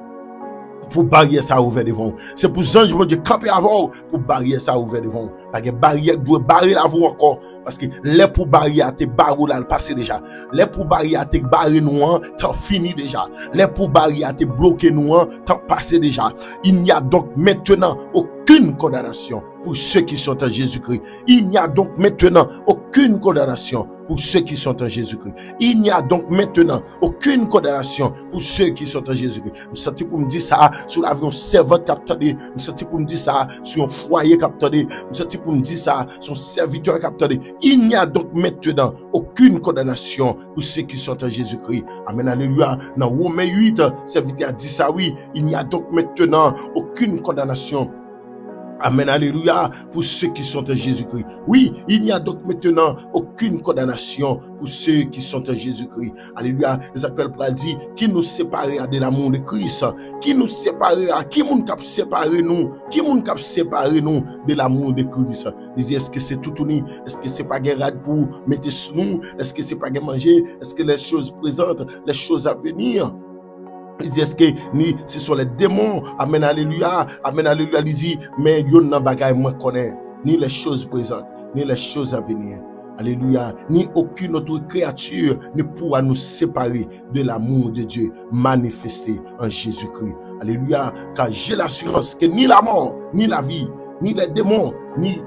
pour barrière ça ouvert devant. C'est pour ange bon Dieu camper avant pour barrière ça ouvert devant. Parce que barrière doit barrer la vous encore parce que les pour barrière te barreau là le passé déjà. Les pour barrière te barrer nous tant fini déjà. Les pour barrière te bloquer nous tant passé déjà. Il n'y a donc maintenant aucune condamnation pour ceux qui sont en Jésus-Christ. Il n'y a donc maintenant aucune condamnation pour ceux qui sont en Jésus-Christ. Il n'y a donc maintenant aucune condamnation pour ceux qui sont en Jésus-Christ. Nous sentons pour me dire ça sur l'avion serveur capteur. Nous sentons pour me dire ça sur un foyer capteur. Nous sentons pour me dire ça sur un serviteur capteur. Il n'y a donc maintenant aucune condamnation pour ceux qui sont en Jésus-Christ. Amen, alléluia. Dans Romains 8, serviteur a dit ça, oui. Il n'y a donc maintenant aucune condamnation. Amen, alléluia, pour ceux qui sont en Jésus-Christ. Oui, il n'y a donc maintenant aucune condamnation pour ceux qui sont en Jésus-Christ. Alléluia, les appels pour dire, qui nous séparera de l'amour de Christ? Qui nous séparera? Qui nous cap séparer nous? Qui nous cap séparer nous de l'amour de Christ? Est-ce que c'est tout uni? Est-ce que c'est pas guérade pour mettre sur nous? Est-ce que c'est pas manger? Est-ce que les choses présentes, les choses à venir? Il dit, est-ce que ni ce sont les démons? Amen, alléluia. Amen, alléluia. Il dit, mais yon nan bagay moi connaît. Ni les choses présentes, ni les choses à venir. Alléluia. Ni aucune autre créature ne pourra nous séparer de l'amour de Dieu manifesté en Jésus-Christ. Alléluia. Car j'ai l'assurance que ni la mort, ni la vie, ni les démons, ni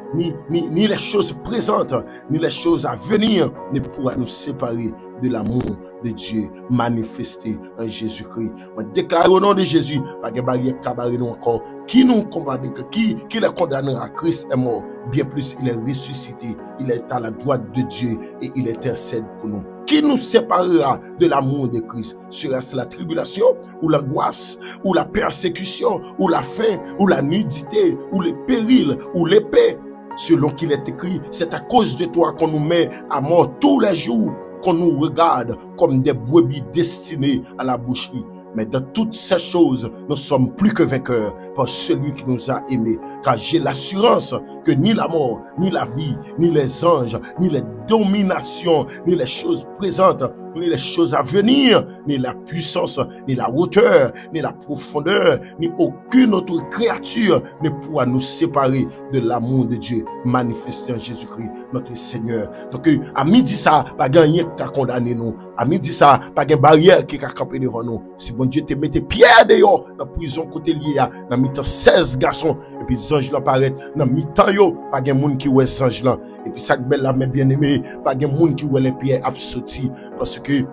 les choses présentes, ni les choses à venir ne pourra nous séparer de l'amour de Dieu manifesté en Jésus-Christ. On déclare au nom de Jésus, pas de barrière cabaret nous encore, qui nous combat, qui les condamnera. Christ est mort, bien plus il est ressuscité, il est à la droite de Dieu et il intercède pour nous. Qui nous séparera de l'amour de Christ? Sera-ce la tribulation, ou l'angoisse, ou la persécution, ou la faim, ou la nudité, ou le péril, ou l'épée? Selon qu'il est écrit, c'est à cause de toi qu'on nous met à mort tous les jours, qu'on nous regarde comme des brebis destinées à la boucherie. Mais dans toutes ces choses, nous sommes plus que vainqueurs par celui qui nous a aimés. Car j'ai l'assurance que ni la mort, ni la vie, ni les anges, ni les dominations, ni les choses présentes, ni les choses à venir, ni la puissance, ni la hauteur, ni la profondeur, ni aucune autre créature ne pourra nous séparer de l'amour de Dieu manifesté en Jésus-Christ, notre Seigneur. Donc, à midi ça, pas gagner qu'à condamner nous. À midi ça, pas de barrière qui a campé devant nous. Si bon Dieu te mette pierre dehors, dans la prison côté lié, dans mi-temps 16 garçons, et puis les anges là paraissent, dans mi-temps yo, pas de monde qui ouè ange là. Et puis ça belle là, mes bien-aimés, pas de monde qui ouè les pierres absorti, parce que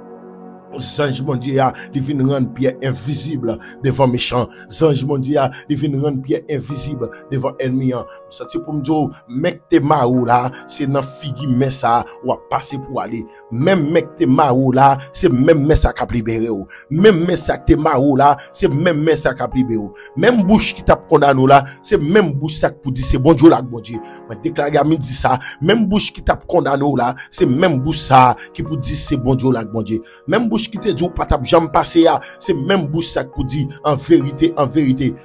Zange mon Dieu, il vient rendre pierre invisible devant méchant. Zange mon Dieu, il vient rendre pierre invisible devant ennemi. Ça c'est pour me dire, mec te marou là, c'est dans figi mais ça ou à passer pour aller. Même mec te marou là, c'est même mais ça qui a libéré ou. Même mais ça te marou là, c'est même mais ça qui a libéré ou. Même bouche qui t'a condamné là, c'est même bouche ça pour dire c'est bon Dieu là bon Dieu. Mais déclarer à midi ça, même bouche qui t'a condamné là, c'est même bouche ça qui pour dire c'est bon Dieu là bon Dieu. Même bouche qui te dit ou pas t'a jamais passé à, c'est même bouche ça pour dire en vérité,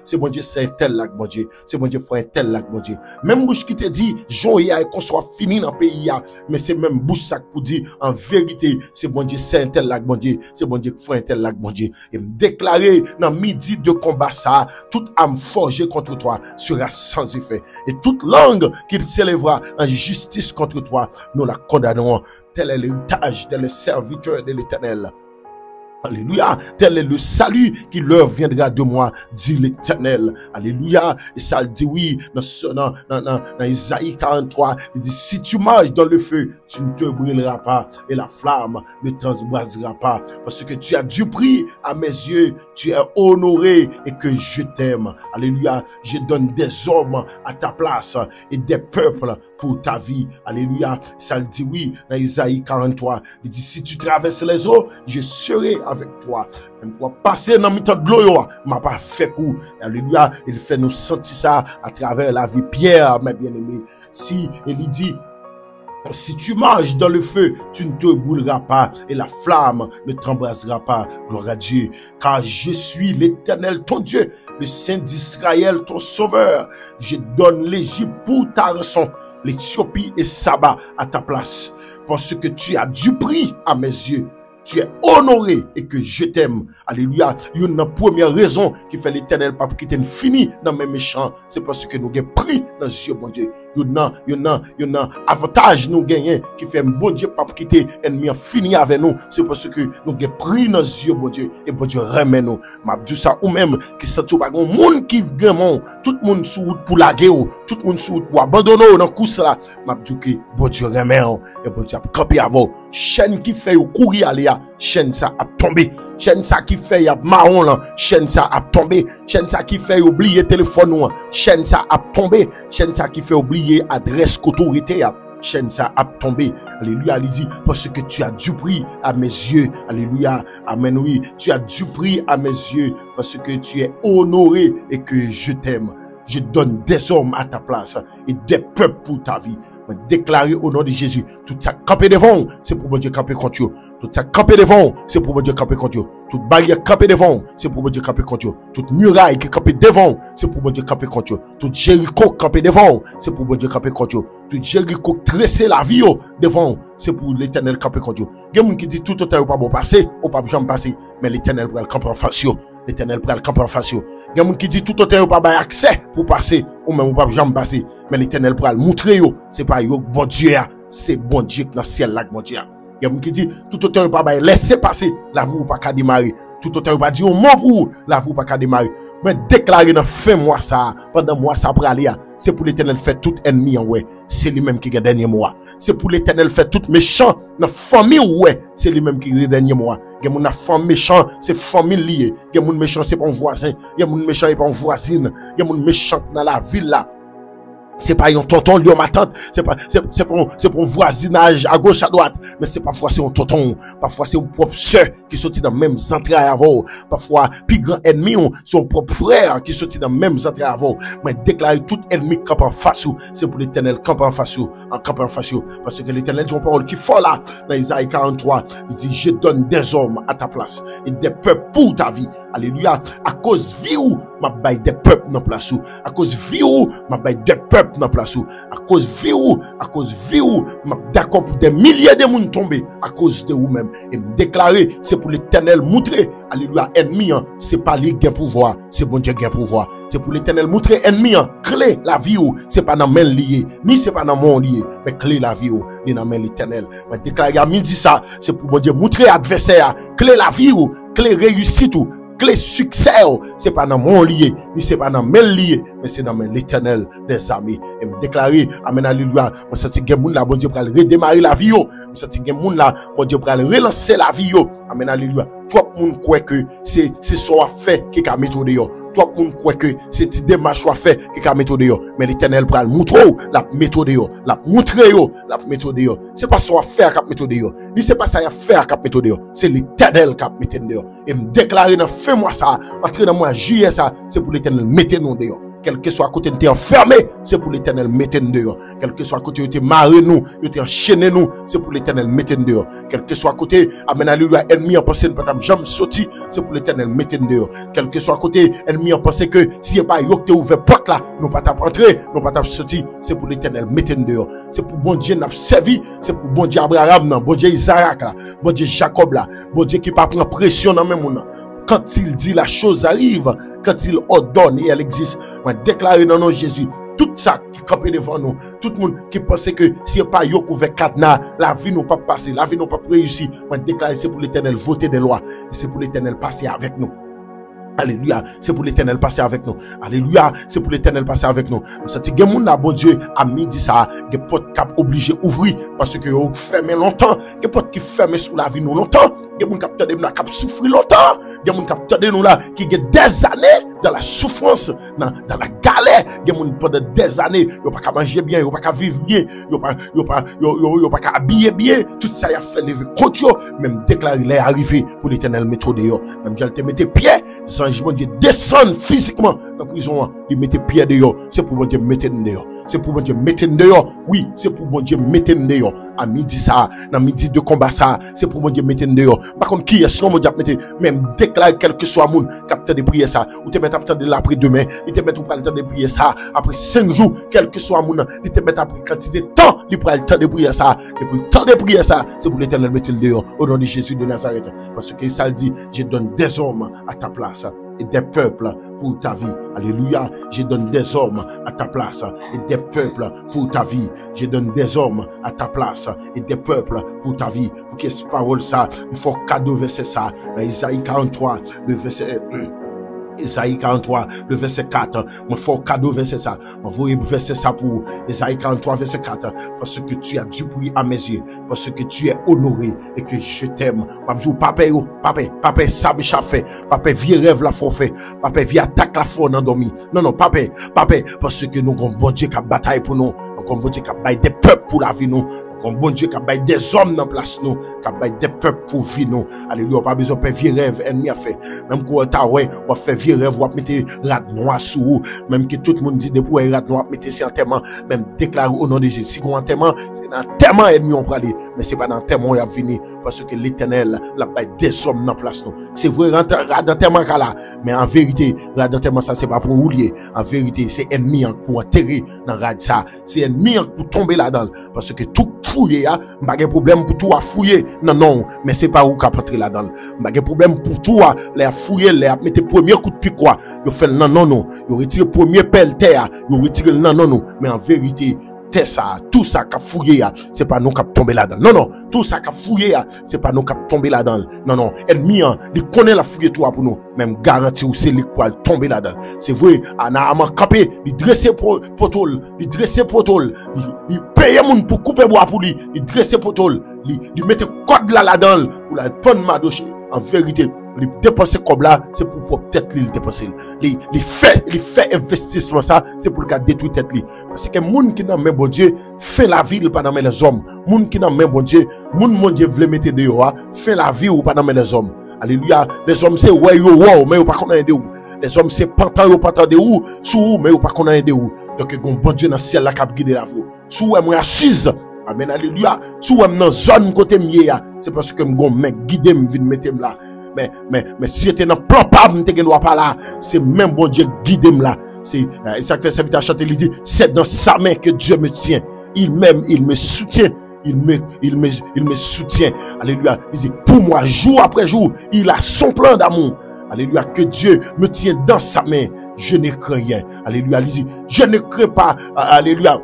c'est bon Dieu c'est tel là bon Dieu, c'est bon Dieu frère tel là bon Dieu. Même bouche qui te dit joie et qu'on soit fini dans pays mais c'est même bouche ça pour dire en vérité, c'est bon Dieu c'est tel là bon Dieu, c'est bon Dieu frère tel là bon Dieu. Et me déclarer dans midi de combat ça, toute âme forgée contre toi sera sans effet et toute langue qui s'élèvera en justice contre toi, nous la condamnerons. Tel est l'héritage des serviteurs de l'Éternel. Alléluia, tel est le salut qui leur viendra de moi, dit l'Éternel. Alléluia, et ça le dit oui, dans Isaïe 43, il dit, si tu marches dans le feu, tu ne te brûleras pas, et la flamme ne t'embrasera pas, parce que tu as du prix à mes yeux, tu es honoré et que je t'aime. Alléluia, je donne des hommes à ta place et des peuples pour ta vie. Alléluia, ça le dit oui, dans Isaïe 43, il dit, si tu traverses les eaux, je serai avec toi. Même pour passer dans mi-temps de l'eau, m'a pas fait coup. Alléluia, il fait nous sentir ça à travers la vie. Pierre, mes bien-aimés, si il dit, si tu marches dans le feu, tu ne te brûleras pas et la flamme ne t'embrasera pas. Gloire à Dieu, car je suis l'Éternel, ton Dieu, le Saint d'Israël, ton sauveur. Je donne l'Égypte pour ta rançon, l'Éthiopie et Saba à ta place, parce que tu as du prix à mes yeux. tu es honoré et que je t'aime. Alléluia. Une première raison qui fait l'Éternel pas quitter une fini dans mes méchants, c'est parce que nous avons pris dans Dieu, bon Dieu. Yon avantage nous gagnons qui fait bon Dieu pas quitter ennemi fini avec nous, c'est parce que nous avons pris dans Dieu, bon Dieu, et bon Dieu remet nous. M'a dit ça ou même qui sent tout pas monde qui vraiment tout le monde sous route pour la guerre, tout le monde sous route pour abandonner dans course là. M'a dit que bon Dieu remet et bon Dieu a campé avant. Chaîne qui fait courir aller, chaîne ça a tombé. Chaîne ça qui fait y a marron là, chaîne ça a tombé. Chaîne ça qui fait oublier téléphone ou chaîne ça a tombé. Chaîne ça qui fait oublier adresse autorité, chaîne ça a tombé. Alléluia, il dit parce que tu as du prix à mes yeux. Alléluia, amen, oui, tu as du prix à mes yeux parce que tu es honoré et que je t'aime. Je donne des hommes à ta place et des peuples pour ta vie. Déclarer au nom de Jésus, tout ça campé devant, c'est pour mon Dieu camper contre eux. Tout ça campé devant, c'est pour mon Dieu camper contre eux. Toute barrière campé devant, c'est pour mon Dieu camper contre eux. Toute muraille qui campé devant, c'est pour mon Dieu camper contre eux. Tout Jéricho campé devant, c'est pour mon Dieu camper contre eux. Tout Jéricho tresser la vie devant, c'est pour l'Éternel camper contre eux. Il y a des gens qui disent tout au temps, pas bon passer, ou pas jamais passer, mais l'Éternel va le camper en face. L'Éternel va le camper en face. Il y a des gens qui disent tout au temps, pas bon accès pour passer, ou même pas jamais passer, mais l'Éternel va le montrer. C'est pas yo bon Dieu, c'est bon Dieu dans le ciel là, bon Dieu. Il y a des gens qui disent tout au temps, pas laisser passer, la vie ou pas qu'à démarrer. Tout autant pas dire mon pour la vous pas qu'à démarrer, mais déclarer dans fin mois ça pendant mois ça pour aller, c'est pour l'Éternel fait tout ennemi en ouais, c'est lui même qui gagne dernier mois. C'est pour l'Éternel fait tout méchant dans famille ouais, c'est lui même qui gagne dernier mois. Il y a mon femme méchant, c'est famille liée. Il y a mon méchant c'est pas un voisin, il y a mon méchant c'est pas une voisine, il y a mon méchant dans la ville là. C'est pas un tonton, lui, ma tante, c'est pas un voisinage à gauche, à droite, mais c'est parfois c'est un tonton, parfois c'est un propre soeur qui sortit dans même entrailles avant, parfois, plus grand ennemi, son propre frère qui sortit dans même entrailles avant, mais déclarer tout ennemi camp en face, c'est pour l'Éternel camp en face, parce que l'Éternel dit une parole qui faut là, dans Isaïe 43, il dit, je donne des hommes à ta place, et des peuples pour ta vie, alléluia, à cause vie ou, m'a baille des peuples dans place ou, à cause vie ou, m'a baille des peuples dans place ou, à cause vie ou, m'a d'accord pour des milliers de monde tomber à cause de vous-même et me déclarer c'est pour l'Éternel montrer alléluia ennemi c'est pas lui qui a pouvoir, c'est bon Dieu qui a pouvoir. C'est pour l'Éternel montrer ennemi clé la vie ou, c'est pas dans main lié, ni c'est pas dans mon lié, mais clé la vie ou, ni dans main l'Éternel. Mais déclarer à midi ça, c'est pour bon Dieu montrer adversaire clé la vie ou, clé réussite ou, clé succès, c'est pas dans mon lié, ni c'est pas dans mes lié, mais c'est dans l'Éternel des armées. Et me déclarer, amen, alléluia, moi, senti que moun là, bon Dieu, pour redémarrer la vie, moi, senti que moun là, bon Dieu, pour relancer la vie, amen, alléluia. Tout le monde croit que c'est son affaire qui a méthode. Tout le monde croit que c'est une démarche à faire qui a méthode. Mais l'Éternel pour le montrer la méthode, la montrer la méthode. C'est pas son affaire qui a méthode. Ni c'est pas ça affaire qui a méthode. C'est l'Éternel qui a méthode. Et me déclarer dans fin mois ça, entrer dans mois juillet ça, c'est pour l'Éternel mettre nous dehors. Quel que soit à côté de enfermé, c'est pour l'Éternel mettre nous dehors. Quel que soit à côté de marrer nous, de enchaîner nous, c'est pour l'Éternel mettre nous dehors. Quel que soit à côté, amen, alléluia, ennemi en pensée ne peut pas jamais sortir, c'est pour l'Éternel mettre nous dehors. Quel que soit à côté, ennemi en pensée que s'il n'y a pas yo qui ouvert porte là, nous pas entrer, nous pas sortir, c'est pour l'Éternel mettre nous dehors. C'est pour bon Dieu n'a servi, c'est pour bon Dieu Abraham, bon Dieu Isaac là, bon Dieu Jacob là, bon Dieu qui pas prendre pression dans même monde. Quand il dit la chose arrive, quand il ordonne et elle existe, on déclare dans nom de Jésus, tout ça qui campait devant nous, tout le monde qui pensait que s'il n'y a pas yo couvert cadenas, la vie n'a pas passé, la vie n'a pas réussi, on déclare c'est pour l'Éternel voter des lois, et c'est pour l'Éternel passer avec nous. Alléluia, c'est pour l'Éternel passer avec nous. Alléluia, c'est pour l'Éternel passer avec nous. Nous senti que moun la bon Dieu a midi ça, que porte cap obligé ouvrir parce que vous fermez longtemps, que porte qui fermé sous la vie nous longtemps, que moun cap tande nous cap souffrir longtemps, que moun cap tande nous là qui get des années dans la souffrance, dans la galère, que moun pendant des années, yo pas manger bien, yo pas vivre bien, yo pas habiller bien, tout ça y a fait lever contre yo, même déclarer les arrivé pour l'Éternel mettre dehors. Même j'allais te mettre pied, ange bon Dieu descend physiquement dans la prison, il mettait pied dehors. C'est pour bon Dieu mettre dehors. C'est pour bon Dieu mettre dehors. Oui, c'est pour bon Dieu mettre dehors. À midi ça, dans midi de combat ça, c'est pour bon Dieu mettre dehors. Par contre, qui est ce mon Dieu mettre, même déclarer quel que soit mon capteur de prière ça, ou te mettre à attendre l'après demain, il te mettre au temps de prier ça, après 5 jours, quel que soit mon, il te mettre après quantité de temps, il prend le temps de prier ça, et puis le temps de prier ça, c'est pour l'Éternel mettre le dehors, au nom de Jésus de Nazareth. Parce que ça dit, je donne des hommes à ta place et des peuples pour ta vie. Alléluia. Je donne des hommes à ta place et des peuples pour ta vie. Je donne des hommes à ta place et des peuples pour ta vie. Pour que cette parole ça, il faut cadeau verset ça. Dans Isaïe 43, le verset Isaïe 43, le verset 4. Moi, faut cadeau verset ça. Moi, vous verset ça pour Isaïe 43, verset 4. Parce que tu as du bruit à mes yeux. Parce que tu es honoré et que je t'aime. Papa, ça me fait. Papa, vieux rêve la forfait. Papa, vieux attaque la foi endormi. Non, papa, parce que nous avons bon Dieu qui a bataille pour nous. Nous avons bon Dieu qui a bataille des peuples pour la vie nous. Comme bon Dieu qui a baillé des hommes dans place nous, qui a baillé des peuples pour vivre nous. Alléluia, pas besoin de faire vieux rêve, ennemi a fait. Même quand on fait vieux rêve, on va mettre rat noir sous vous. Même que tout le monde dit de pour rat noir, mettez c'est enterrement. Même déclarer au nom de Jésus. Si on enterrement, c'est dans enterrement ennemi on prend aller. Mais c'est pas dans enterrement on va venir. Parce que l'Éternel l'a baillé des hommes dans place nous. C'est vrai, rat d'enterrement là. Mais en vérité, rat d'enterrement ça c'est pas pour oublier. En vérité, c'est ennemi pour enterrer dans rat ça. C'est ennemi pour tomber là-dedans. Parce que tout fouiller, pas de problème pour tout à fouiller. Non, mais c'est pas où qu'à rentrer là-dedans. Pas de problème pour tout à les fouiller, les mettre premier coup de pied quoi. Yo fait non. Yo retire premier pelle terre, yo retire non. Mais en vérité, ça, tout ça qu'a fouillé, c'est pas nous qui tomber là-dedans. Non, tout ça qu'a fouillé, c'est pas nous qui tomber là-dedans. Non, ennemi, il connaît la fouille toi pour nous. Même garantie ou c'est lui qui va tomber là-dedans. C'est vrai, on a campé, il dresse potole, il paye moun pour couper bois pour lui, il dresse potole, il mette code là-dedans pour la prendre madoche. En vérité, il dépense comme là, c'est pour peut-être lui dépenser. Il fait investissement ça, c'est pour le cas détruire tête lui. Parce que moun qui n'a même bon Dieu fait la vie ou pas dans les hommes. Moun qui n'a même bon Dieu, mon Dieu veut mettre dehors, fait la vie ou pas dans les hommes. Alléluia. Les hommes c'est ouais mais ou pas connaître où. Les hommes c'est pantan de où, sous mais ou pas connaître où. Donc bon Dieu dans ciel la cap guider la vie. Sous moi assise. Amen, alléluia. Sous moi dans zone côté mieux, c'est parce que mon mec guider me vient mettre là. Mais si j'étais dans plan pas me pas là, c'est même bon Dieu guide me là. C'est ça que serviteur chanter il dit c'est dans sa main que Dieu me tient. Il me soutient. Il me soutient. Alléluia. Il dit pour moi jour après jour, il a son plan d'amour. Alléluia, que Dieu me tient dans sa main. Je ne crains rien. Alléluia. Il dit je ne crains pas. Alléluia.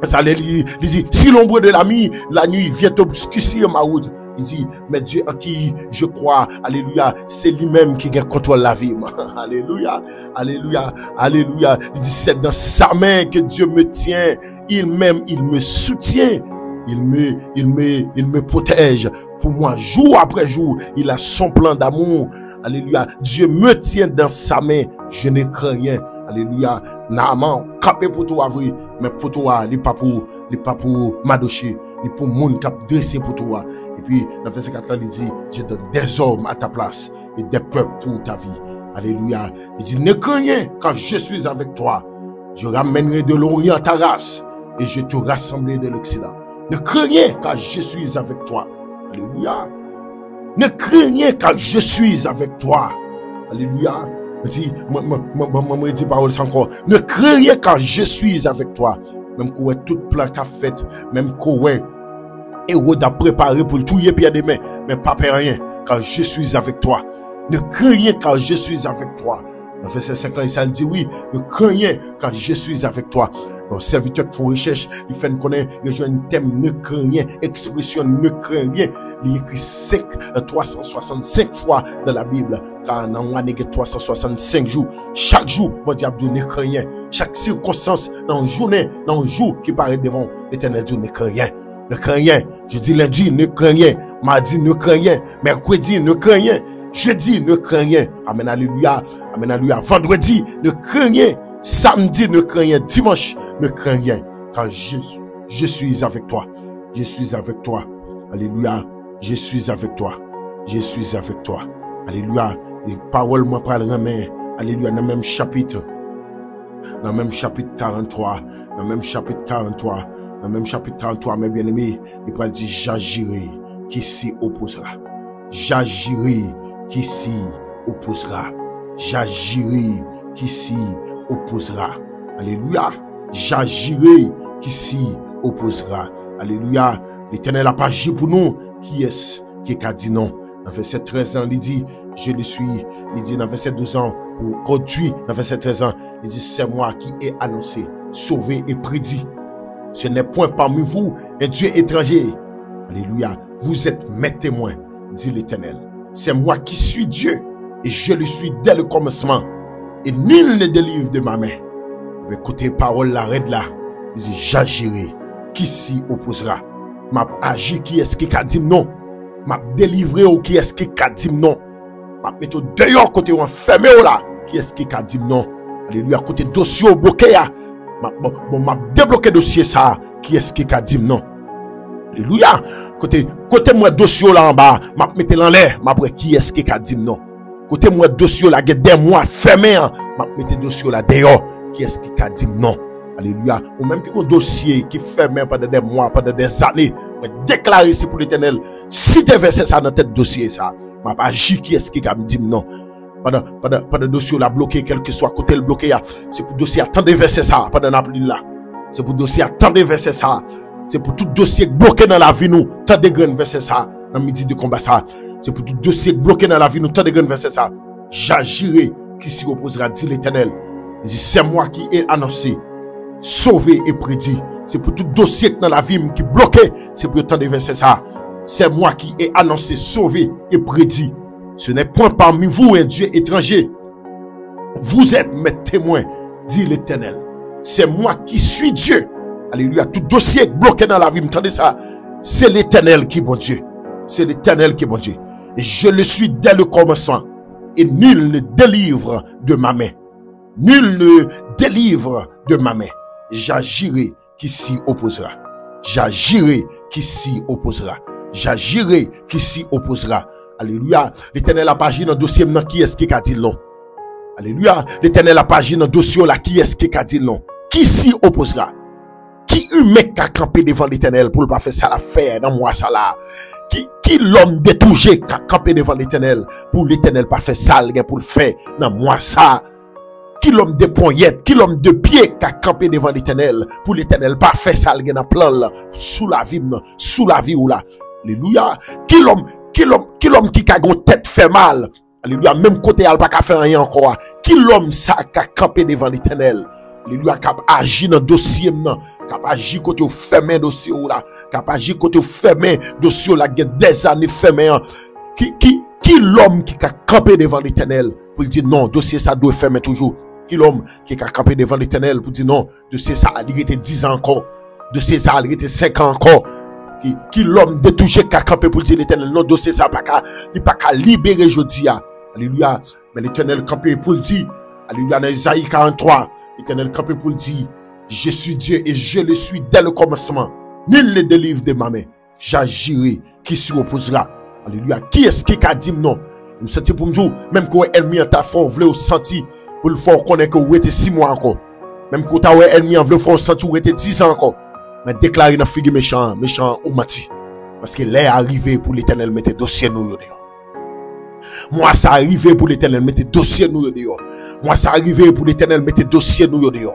Il dit si l'ombre de la nuit vient obscurcir ma route. Il dit, mais Dieu en qui je crois, alléluia, c'est lui-même qui contrôle la vie. Alléluia, alléluia, alléluia. Il dit, c'est dans sa main que Dieu me tient. Il me soutient. Il me protège. Pour moi, jour après jour, il a son plan d'amour. Alléluia. Dieu me tient dans sa main. Je ne crains rien. Alléluia. Naaman, capé pour toi, vrai. Mais pour toi, il n'est pas pour m'adocher. Il est pour moun qui a dressé pour toi. Et puis, dans le verset 4, il dit, je donne des hommes à ta place et des peuples pour ta vie. Alléluia. Il dit, ne crains rien, quand je suis avec toi. Je ramènerai de l'Orient ta race et je te rassemblerai de l'Occident. Ne crains rien, quand je suis avec toi. Alléluia. Ne crains rien, quand je suis avec toi. Alléluia. Il dit, moi, dit parole encore. Ne crains rien, quand je suis avec toi. Même qu'on tout plan qu'a fait, même qu'on Hérode a préparé pour le tuer Pierre demain, mais pas rien, car je suis avec toi. Ne crains rien, car je suis avec toi. Dans verset 5, il dit oui, ne crains rien, car je suis avec toi. Mon serviteur qui font recherche, il fait connaître, il joue un thème, ne crains rien, expression, ne crains rien. Il écrit 365 fois dans la Bible, car dans l'année 365 jours, chaque jour, mon diable dit ne crains rien. Chaque circonstance, dans une journée, dans un jour qui paraît devant l'Éternel dit ne crains rien. Ne crains rien. Jeudi, lundi, ne crains rien. Mardi, ne crains rien. Mercredi, ne crains rien. Jeudi, ne crains rien. Amen, alléluia. Amen, alléluia. Vendredi, ne crains rien. Samedi, ne crains rien. Dimanche, ne crains rien. Car je suis avec toi. Je suis avec toi. Alléluia. Je suis avec toi. Je suis avec toi. Alléluia. Les paroles me parlent, alléluia, dans le même chapitre. Dans le même chapitre 43, dans le même chapitre 43, dans le même chapitre 43, mes bien-aimés, il peut dire j'agirai qui s'y opposera. J'agirai qui s'y opposera. J'agirai qui s'y opposera. Alléluia. J'agirai qui s'y opposera. Alléluia. L'Éternel n'a pas agi pour nous. Qui est-ce qui a dit non? Dans verset 13 ans, il dit, je le suis. Il dit dans verset 12 ans, pour conduire, dans verset 13 ans, il dit, c'est moi qui ai annoncé, sauvé et prédit. Ce n'est point parmi vous un Dieu étranger. Alléluia. Vous êtes mes témoins, dit l'Éternel. C'est moi qui suis Dieu et je le suis dès le commencement. Et nul ne délivre de ma main. Mais écoutez, parole la raide là. Il dit, j'agirai. Qui s'y opposera? M'a agi, qui est-ce qui a dit non? M'a délivré ou qui est-ce qui a dit non? M'a mis au dehors côté ou enfermé ou là. Qui est-ce qui a dit non? Alléluia. Côté dossier au bloqué là. M'a débloqué dossier ça. Qui est-ce qui a dit non? Alléluia. Côté moi dossier là en bas. M'a mis en l'air. M'a après qui est-ce qui a dit non? Côté moi dossier là, il y a des mois fermé. M'a mis dossier là dehors. Qui est-ce qui a dit non? Alléluia. Ou même qui a un dossier qui fermé pendant des mois, pendant des années. Déclarer ici pour l'Éternel. Si tu verses ça dans tête dossier ça. M'a pas agi qui est-ce qui a dit non? Pendant dossier là bloqué, quel que soit côté le bloqué, c'est pour dossier attendre verser ça pendant l'appli là. C'est pour dossier attendre verser ça. C'est pour tout dossier bloqué dans la vie nous, tant de graines verser ça dans midi de combat ça. C'est pour tout dossier bloqué dans la vie nous, tant de graines verser ça. J'agirai qui s'y opposera, dit l'Éternel. Il dit c'est moi qui ai annoncé, sauvé et prédit. C'est pour tout dossier dans la vie qui est bloqué, c'est pour tant de verser ça. C'est moi qui ai annoncé, sauvé et prédit. Ce n'est point parmi vous un Dieu étranger. Vous êtes mes témoins, dit l'Éternel. C'est moi qui suis Dieu. Alléluia. Tout dossier bloqué dans la vie, m'entendez ça? C'est l'Éternel qui est bon Dieu. C'est l'Éternel qui est bon Dieu. Et je le suis dès le commencement. Et nul ne délivre de ma main. Nul ne délivre de ma main. J'agirai qui s'y opposera. J'agirai qui s'y opposera. J'agirai qui s'y opposera. Alléluia. L'Éternel a pas agi dans le dossier maintenant. Qui est-ce qui a dit non? Alléluia. L'Éternel a pas agi dans le dossier là. Qui est-ce qui a dit non? Qui s'y opposera? Qui humain qui a campé devant l'Éternel pour ne pas faire ça l'affaire dans moi ça là? Qui l'homme détouré qui a campé devant l'Éternel pour l'Éternel pas faire ça pour le faire dans moi ça? Qui l'homme de poignette, qui l'homme de pied qui a campé devant l'Éternel pour l'Éternel pas faire ça dans plan là sous la vie ou là? Alléluia. Qui l'homme qui a une tête fait mal. Alléluia. Même côté elle pas faire rien encore. Qui l'homme ça qui a campé devant l'Éternel? Alléluia. Qui a agi dans dossier qui a agi côté fermé dossier ou là, qui a agi côté fermé dossier là des années fermé. Qui l'homme qui a campé devant l'Éternel pour dire non, dossier ça doit fermer toujours. Qui l'homme qui a campé devant l'Éternel pour dire non, dossier ça il était 10 ans encore. Dossier ça il était 5 ans encore. Qui l'homme détouché qui a campé pour dire l'Éternel non, dossier ça pas qu'à libérer aujourd'hui. Alléluia. Mais l'Éternel campé pour dire, alléluia, dans Isaïe 43, l'Éternel campé pour dire, je suis Dieu et je le suis dès le commencement. Nul ne délivre de ma main. J'agirai qui s'y opposera. Alléluia. Qui est-ce qui a dit non? Je me sens pour me dire, même quand l'ennemi en ta fort, vous voulez sentir, pour le faire connaître que vous êtes 6 mois encore. Même quand l'ennemi en veut faire sentir, vous êtes 10 ans encore. Mais déclarer dans figue méchant ou mati. Parce que l'est arrivé pour l'Éternel mettre dossier nous dehors. Moi, ça arrivé pour l'Éternel mettre dossier nous dehors. Moi, ça arrivé pour l'Éternel mettre dossier nous dehors.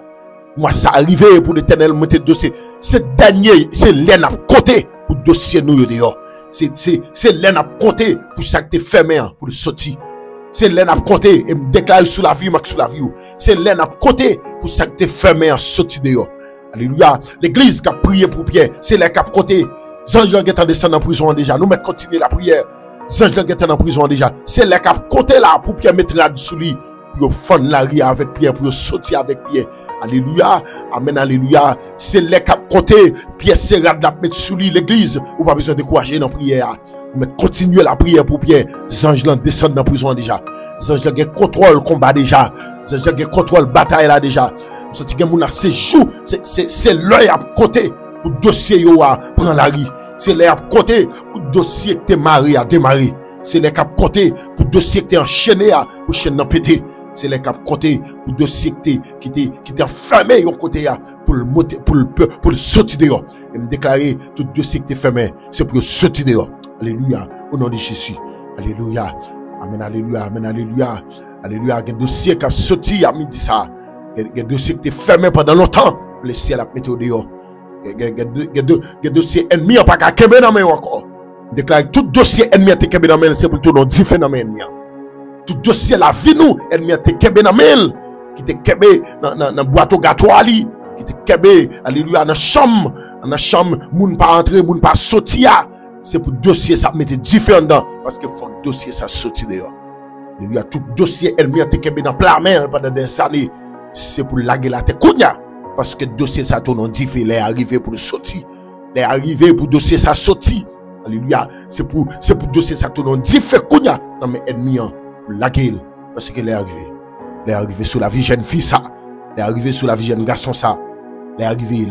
Moi, ça arrivé pour l'Éternel mettre dossier. C'est dernier, c'est l'en à côté pour dossier nous dehors. C'est l'en à côté pour ça que t'es fermé pour le sortir. C'est l'en à côté et me déclarer sous la vie, sous la vie. C'est l'en à côté pour ça que t'es fermé en sortir dehors. Alléluia. L'église qui a prié pour Pierre, c'est les cap côté. Zange qui est descendu en prison déjà. Nous mettons continuer la prière. Zange qui est en prison déjà. C'est les cap côté là pour Pierre mettre la sous lui. Pour fondre la rue avec Pierre, pour sortir avec Pierre. Alléluia. Amen, alléluia. C'est les cap côté. Pierre sera de la mettre sous lui l'église. Ou pas besoin de décourager dans la prière. Nous mettons continuer la prière pour Pierre. Zange descend dans prison déjà. Zange qui contrôle combat déjà. Zange qui contrôle bataille là déjà. C'est l'œil à côté pour dossier yo à prendre la rue. C'est l'œil à côté pour dossier que t'es marié à démarrer. C'est l'œil à côté pour dossier que t'es enchaîné à pour chaîne péter. c'est les cap côté pour dossier qui t'est fermé yon côté pour le monter pour le sortir dehors. Et me déclarer tout dossier qui t'est fermé, c'est pour sortir dehors. Alléluia, au nom de Jésus. Alléluia. Amen, alléluia, amen, alléluia. Alléluia, il y a un dossier qui a sorti à midi ça. Il y a un dossier qui t'est fermé pendant longtemps. Le ciel a mis au dehors. Il y a dossier ennemi pas qu'à kembe dans main encore. Déclare tout dossier ennemi a te kembe dans main, c'est pour tout non diffé dans main ennemi. Tout dossier la vie nous ennemi a te kembe dans main, qui te kembe dans boîte au gâteau ali, qui te kembe alléluia dans chambre moun pas entrer, moun pas sortir. C'est pour dossier ça mettre différent dedans parce que faut dossier ça sortir dehors. Il y a tout dossier ennemi a te kembe dans plein main pendant des années, c'est pour laguer la tête kounya. Parce que dossier ça tourne diffé, les arrivé pour le sortir. Les arrivé pour dossier ça sortir. Alléluia. C'est pour dossier ça tourne diffé kounya dans mes ennemis pour la gueule. Parce que les arrivé. Les arrivé sur la vie jeune fille ça. Les arrivé sur la vie jeune garçon ça. Les arrivé.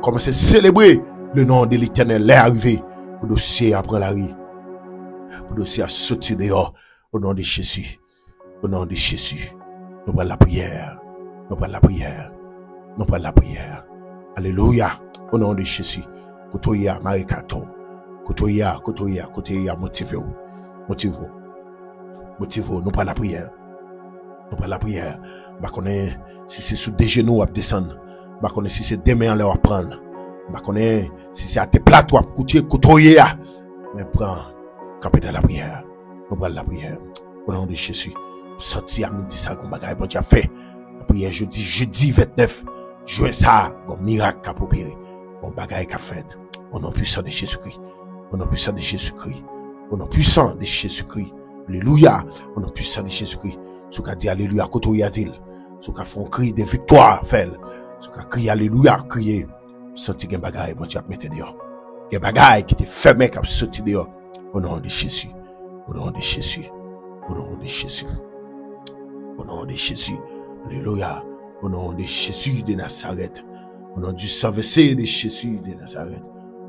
Commencez à célébrer le nom de l'Éternel. Les arrivé. Pour dossier après la rue. Pour dossier à sortir dehors. Au nom de Jésus. Au nom de Jésus. Nous prenons la prière. Nous prenons la prière. Alléluia. Au nom de Jésus. Kotoya, Marikato. Kotoya, motivez-vous. Nous prenons la prière. Bah, connaît, si c'est sous des genoux à descendre. Bah, connaît, si c'est des mains à leur prendre. Bah, connaît, si c'est à tes plats, à kotoya. Mais prends, camper dans la prière. Nous prenons la prière. Au nom de Jésus. Sorti à midi, ça, qu'on bagaille, bon, tu as fait. Prière jeudi 29 juin ça bon miracle qu'a opéré bon bagaille qu'a fait au nom puissant de Jésus-Christ au nom puissant de Jésus-Christ au nom puissant de Jésus-Christ alléluia au nom puissant de Jésus-Christ sous qu'a dit alléluia kotoya dit sous qu'a font cri de victoire fait sous qu'a crié alléluia crier senti gen bagaille bon Dieu mettre dehors gen bagaille qui était fermé qu'a sorti dehors au nom de Jésus au nom de Jésus au nom de Jésus au nom de Jésus. Alléluia. Au nom de Jésus de Nazareth. Au nom du Saint-Versé de Jésus de Nazareth.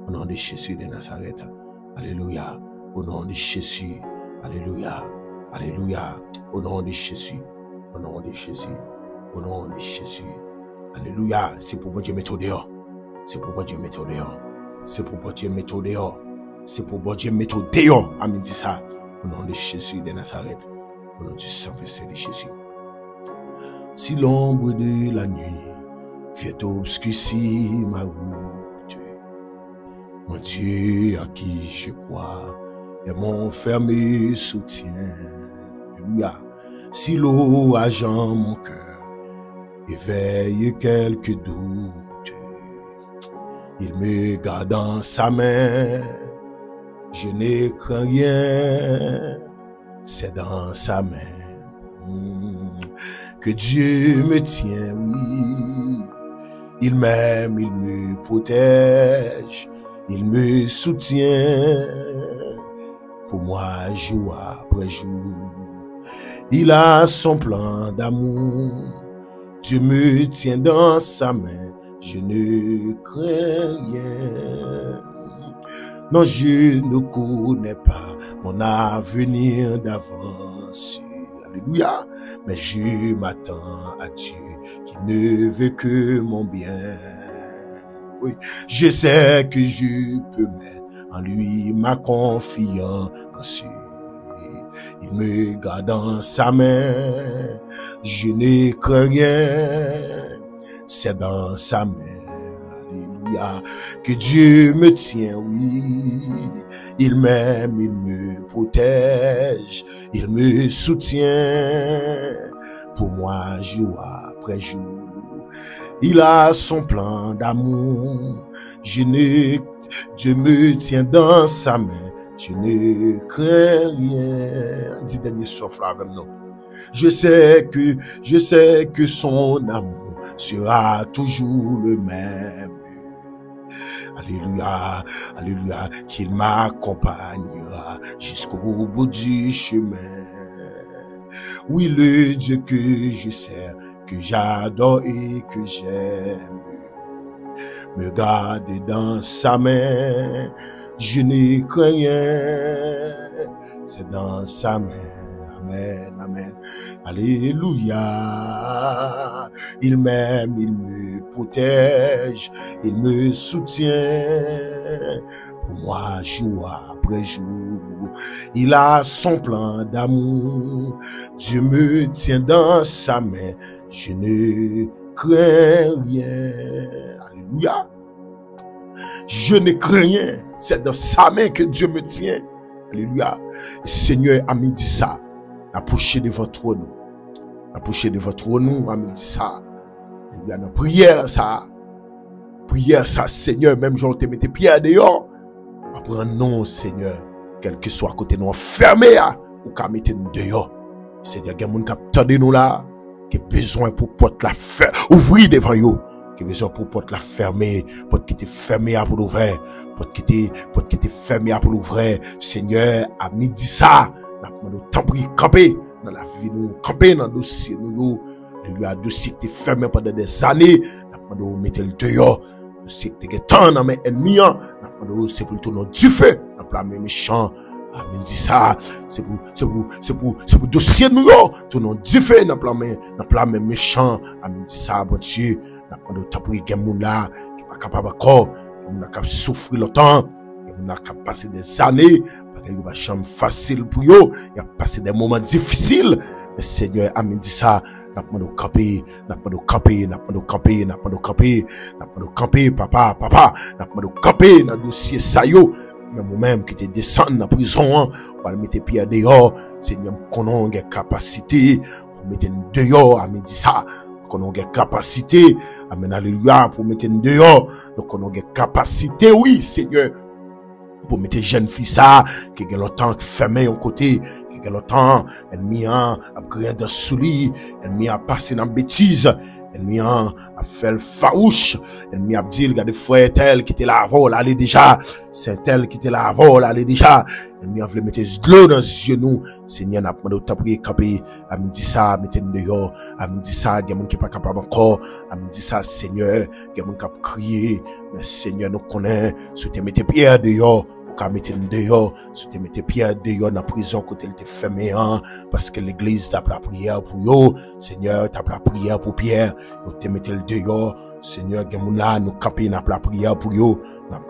Au nom de Jésus de Nazareth. Alléluia. Au nom de Jésus. Alléluia. Alléluia. Au nom de Jésus. Au nom de Jésus. Au nom de Jésus. Alléluia. C'est pour bon Dieu mettre au dehors. C'est pour bon Dieu mettre au dehors. C'est pour bon Dieu mettre au dehors. C'est pour bon Dieu mettre au dehors. Amen dit ça. Au nom de Jésus de Nazareth. Au nom du Saint-Versé de Jésus. Si l'ombre de la nuit vient obscurcir ma route, mon Dieu en qui je crois est mon ferme soutien. Alléluia. Si l'orage en mon cœur éveille quelques doutes, il me garde dans sa main. Je ne crains rien, c'est dans sa main. Que Dieu me tient, oui. Il m'aime, il me protège, il me soutient. Pour moi, jour après jour, il a son plan d'amour. Dieu me tient dans sa main, je ne crains rien. Non, je ne connais pas mon avenir d'avance. Alléluia. Mais je m'attends à Dieu qui ne veut que mon bien. Oui, je sais que je peux mettre en lui ma confiance. Il me garde dans sa main, je ne crains rien, c'est dans sa main. Alléluia, que Dieu me tient, oui. Il m'aime, il me protège, il me soutient. Pour moi, jour après jour, il a son plan d'amour. Dieu me tient dans sa main, je ne crains rien. Dis dernier souffle avec nous. Je sais que son amour sera toujours le même. Alléluia, alléluia, qu'il m'accompagnera jusqu'au bout du chemin. Oui, le Dieu que je sers, que j'adore et que j'aime, me garde dans sa main, je ne crains rien, c'est dans sa main. Amen, amen. Alléluia. Il m'aime, il me protège, il me soutient. Pour moi, jour après jour, il a son plan d'amour. Dieu me tient dans sa main, je ne crains rien. Alléluia. Je ne crains rien. C'est dans sa main que Dieu me tient. Alléluia. Seigneur a mis dit ça. Approchez devant toi nous. Approchez devant toi nous. A mis dit ça. Alléluia. Dans prière ça. Prière ça, Seigneur. Même j'en te mette pierre dehors. Après non, Seigneur. Quel que soit à côté nous. Fermé là. Ou qu'à mettre nous dehors. Seigneur, il y a des gens qui attendent nous là. Qui a besoin pour porte la faire. Ouvrir devant eux. Qui a besoin pour porte la fermer. Porte qui était fermée pour l'ouvrir. Porte qui était fermée pour l'ouvrir. Seigneur, à midi ça. Nous t'en prie, camper dans la vie, nous camper dans le dossier, nous, lui a dossier qui était fermé pendant des années, nous mettons le dehors, dossier qui était tant dans mes ennemis, nous c'est plutôt dans du feu, dans la même méchant, amen dit ça, c'est pour dossier nous, tout dans du feu, dans la même méchant, amen dit ça, bon Dieu, nous t'en prie, qu'il y a des gens là, qui pas capable encore, qui pas souffrir longtemps, on a passé des années, parce qu'il n'y a pas de chambre facile pour eux, il y a passé des moments difficiles, mais Seigneur a dit ça, n'a pas de camper, papa, n'a pas de camper dans le dossier ça yo, mais moi-même qui te descends dans la prison, on va mettre pied dehors, Seigneur, qu'on a une capacité, pour mettre dehors, a dit ça, qu'on a une capacité, amen, alléluia, pour mettre dehors, donc on a une capacité, oui, Seigneur, pour mettre jeune fille ça, qui a longtemps fermé un côté, qui a longtemps, elle mis a créé dans souli, elle mis a passé dans bêtise, elle mis a fait le farouche, elle mis a dit, regardez, frère tel qui était là avant, là, elle est déjà, c'est tel qui était là avant, là, elle est déjà, elle mis a voulu mettre de l'eau dans les genoux, Seigneur, n'a pas de temps prier, camper, a me dit ça, mettez dehors, a me dit ça, il y a des gens qui n'est pas capable encore, a me dit ça, Seigneur, il y a des gens qui ont crié, mais Seigneur, nous connaît, si tu mettez pierre dehors, quand mettez dehors, si tu mettez pierre dehors dans la prison, côté elle te fermé, parce que l'église tape la prière pour eux, Seigneur, tape la prière pour Pierre, vous te mettez le dehors, Seigneur, là, nous camper dans la prière pour eux,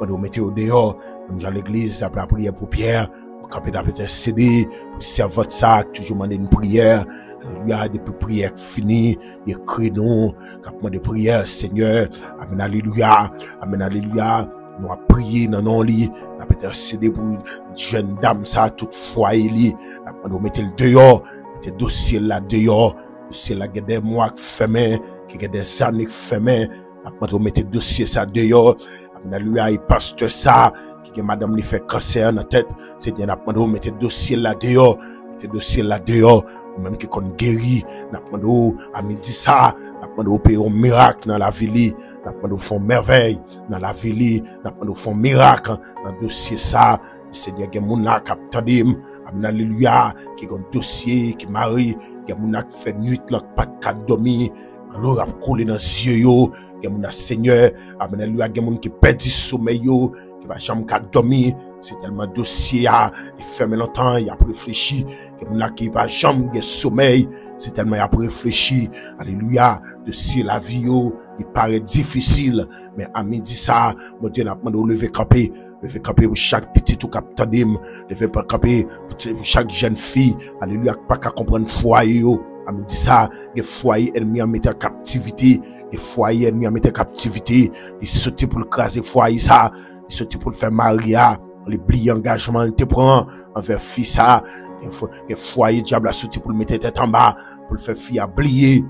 nous mettez au dehors, nous à l'église tape la prière pour Pierre, vous camper dans le CD, vous servez votre sac, toujours demander une prière, alléluia, depuis prière finie, il crie nous, quand de prière, Seigneur, amen, alléluia, nous avons prié dans nos lits, nous avons intercédé pour une jeune dame, ça, toute foyer, nous avons mis le dehors, mettez dossier là dehors, dossier là, il y a des mois qui fermés, il y a des années qui fermés, nous avons mis dossier ça dehors, alléluia, il pasteur ça, qui madame lui fait cancer dans la tête, c'est bien, nous avons mis dossier là dehors, mettez dossier là dehors, ou même qui qu'on guérit, nous avons mis ça, nous opérer un miracle dans la vie, nous faisons merveille dans la vie, nous faisons miracle dans le dossier ça. Seigneur, il y a des gens qui attendent, alléluia, qui ont un dossier, qui marie, il y a des gens qui fait nuit, qui pas de dormir, l'eau a coulé dans les yeux, il y a des gens, Seigneur, alléluia, il y a des gens qui perdent du sommeil, qui va jamais dormir. C'est tellement dossier, il ferme longtemps, il a réfléchi, qui va jamais sommeil, c'est tellement il a réfléchi, alléluia, dossier la vie, il paraît difficile, mais à midi ça, mon Dieu n'a pas de lever camper pour chaque petit tout capitaine, lever camper pour chaque jeune fille, alléluia, pas qu'à comprendre foyer, à midi ça, les foyers ennemis à mettre en captivité, les foyers ennemis à mettre en captivité, ils sautent pour le craser foyer ça, ils sautent pour le faire Maria, les blis engagement, il te prend envers fils ça, il foyer diable a sauté pour le mettre tête en bas, pour le faire fille à blier.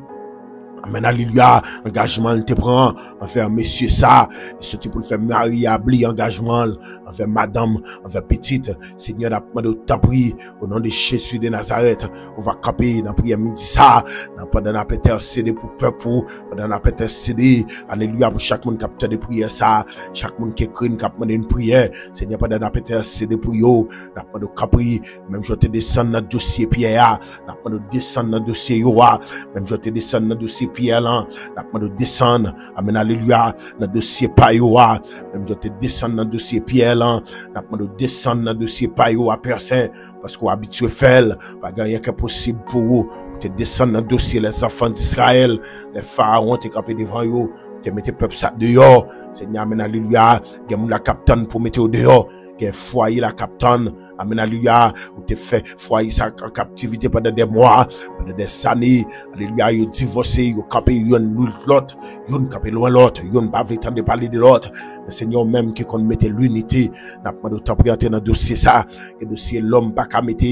Amen, alléluia, engagement, il te prend envers monsieur ça, il sauté pour le faire Maria, blier engagement, envers madame, envers petite, Seigneur, n'a pas de t'abri, au nom de Jésus de Nazareth, on va camper dans prière midi ça, pendant la intercéder pour peuple, pendant la intercéder, alléluia, pour chaque monde qui a peut-être de prière ça, chaque monde qui écrit, qui a demandé une prière, Seigneur, pendant la intercéder pour yo, n'a pas de capri, même je te descends dans le dossier Pierre, n'a pas de descendre dans le dossier yo, même je te descends dans le dossier Pierre là, n'a pas de descendre, amen, alléluia, dans le dossier Payoa, même je te descendre dans le dossier Pierre là, n'a pas de descendre dans le dossier Payoa, personne, parce qu'on habitué faire, pas gagner que possible pour vous, te descendre dans le dossier les enfants d'Israël, les pharaons te campé devant eux, te mettez peuple ça dehors, Seigneur, amen, alléluia, gen la capitaine pour mettre au dehors, gen foyer la capitaine, amen, alléluia, ou te fait foyer ça en captivité pendant des mois, pendant des années, alléluia, yo divorcé, yo campé yon l'autre, yon campé loin l'autre, yon pas veut de parler de l'autre, le Seigneur même qui qu'on mette l'unité, n'a pas de temps pour entrer dans le dossier ça, le dossier l'homme pas qu'à mettre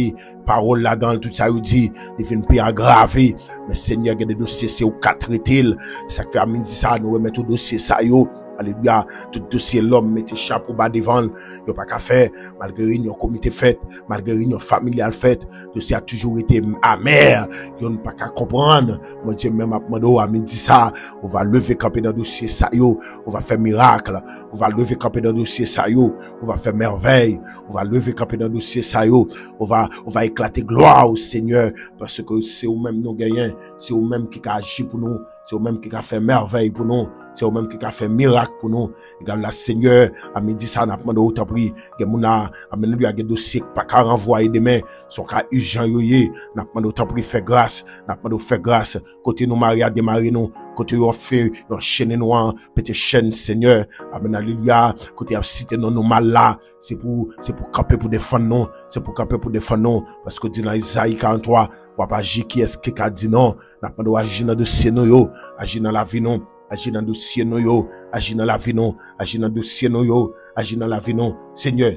parole là-dedans, tout ça, il dit, il vient plus aggraver, mais Seigneur, il y a des dossiers, c'est au 4 étiles, ça fait à midi ça, nous remettons au dossier ça, yo, alléluia, tout dossier l'homme mette chapeau bas devant, yo pas qu'à faire, malgré réunion comité fait, malgré réunion familiale fait, dossier a toujours été amer, yo n'a pas qu'à comprendre, mon Dieu, même à mando, à midi ça, on va lever camper dans dossier ça, yo, on va faire miracle, on va lever camper dans dossier ça, yo, on va faire merveille, on va lever camper dans dossier ça, yo, on va éclater gloire au Seigneur, parce que c'est eux même nous gagnants, c'est eux même qui a agi pour nous, c'est eux même qui a fait merveille pour nous, c'est eux même qui a fait miracle pour nous. Regarde la Seigneur, à midi ça, n'a pas demandé autant prix, Gemouna, amène lui à des dossiers, pas qu'à renvoyer demain, son cas urgent yoye, n'a pas demandé autant prix, fait grâce, n'a pas demandé faire grâce, côté nous mariés à démarrer nous, côté on fait, on chaîne noir, petite chaîne Seigneur, amène alléluia, côté a cité nous mal là, c'est pour camper pour défendre nous, c'est pour camper pour défendre nous, parce que dit dans Isaïe 43, ou pas agir qui est-ce qui a dit non, n'a pas demandé agir dans le dossier nous yo, agir dans la vie non, agir dans le dossier nous yo, agir dans la vie non, agir dans le dossier nous yo, agir dans la vie non, Seigneur,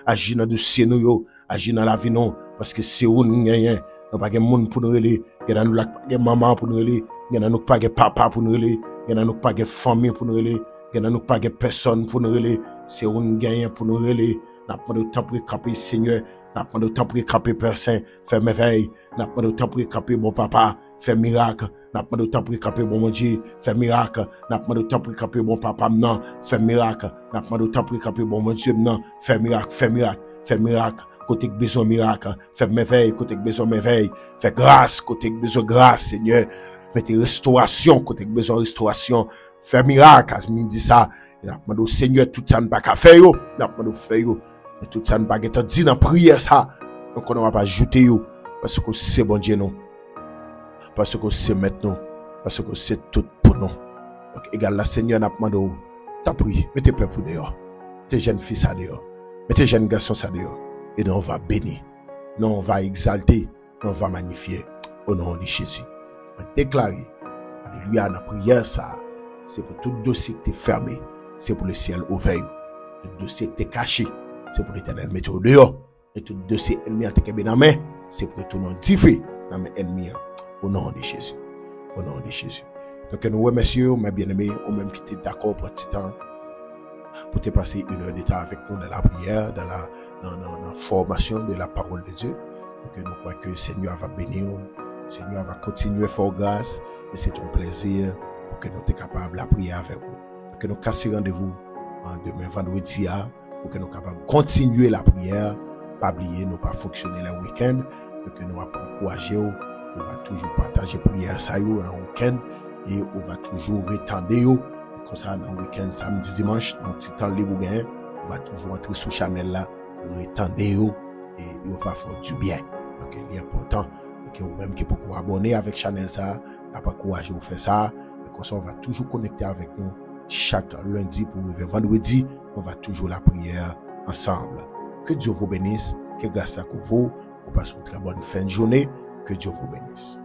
agir dans le dossier nous yo, agir dans la vie non, parce que c'est où nous gagnons, nous pas de monde pour nous relayer, nous n'avons pas de maman pour nous relayer, nous n'avons pas de papa pour nous relayer, nous n'avons pas de famille pour nous relayer, nous n'avons pas de personne pour nous relayer, c'est où nous gagnons pour nous relayer, n'a pas de temps pour camper Seigneur, n'a pas de temps pour camper personne, faire merveille, n'a pas de temps pour camper bon papa, faire miracle, n'a pas de temps pour camper bon Dieu, faire miracle, n'a pas de temps pour camper bon papa non, faire miracle, n'a pas de temps pour camper bon Dieu non, faire miracle, côté besoin miracle, faire merveille, côté besoin merveille, faire grâce, côté besoin grâce, Seigneur, mettez restauration, côté besoin restauration, faire miracle, as me dit ça, n'a pas de Seigneur, tout ça n'a pas qu'à faire, n'a pas de faire, et tout ça n'a pas qu'à dire dans prière ça, donc on ne va pas ajouter, parce que c'est bon Dieu non. Parce que c'est maintenant, parce que c'est tout pour nous. Donc, égal, la Seigneur n'a pas demandé, t'as pris, mettez peur pour dehors, mettez jeunes filles ça dehors, mettez jeunes garçons ça dehors, et nous on va bénir, nous on va exalter, nous on va magnifier, au nom de Jésus. On va déclarer, alléluia, la prière ça, c'est pour tout dossier qui est fermé, c'est pour le ciel ouvert, tout dossier qui est caché, c'est pour l'Éternel mettre au dehors, et tout dossier ennemi à te dans la main, c'est pour tout le monde diffé dans mes ennemis. Au nom de Jésus. Au nom de Jésus. Donc, nous remercions, mes bien-aimés, ou même qui étaient d'accord pour ce temps, pour te passer une heure de temps avec nous dans la prière, dans la formation de la parole de Dieu. Donc, nous croyons que le Seigneur va bénir, le Seigneur va continuer à faire grâce, et c'est un plaisir pour que nous soyons capables de prier avec vous. Donc, nous cassons rendez-vous demain vendredi, pour que nous soyons capables de continuer la prière, pas oublier, nous pas fonctionner le week-end, donc nous allons encourager. On va toujours partager prière ça yo dans le week-end et on va toujours retendre yo comme ça dans le week-end samedi dimanche dans petit temps libre gain on va toujours entrer sur channel là retendre yo et on va faire du bien donc il est important que vous même qui peut vous abonner avec channel ça n'a pas courage vous faire ça et comme ça on va toujours connecter avec nous chaque lundi pour arriver vendredi on va toujours la prière ensemble. Que Dieu vous bénisse, que grâce à vous passe une très bonne fin de journée. Que Dieu vous bénisse.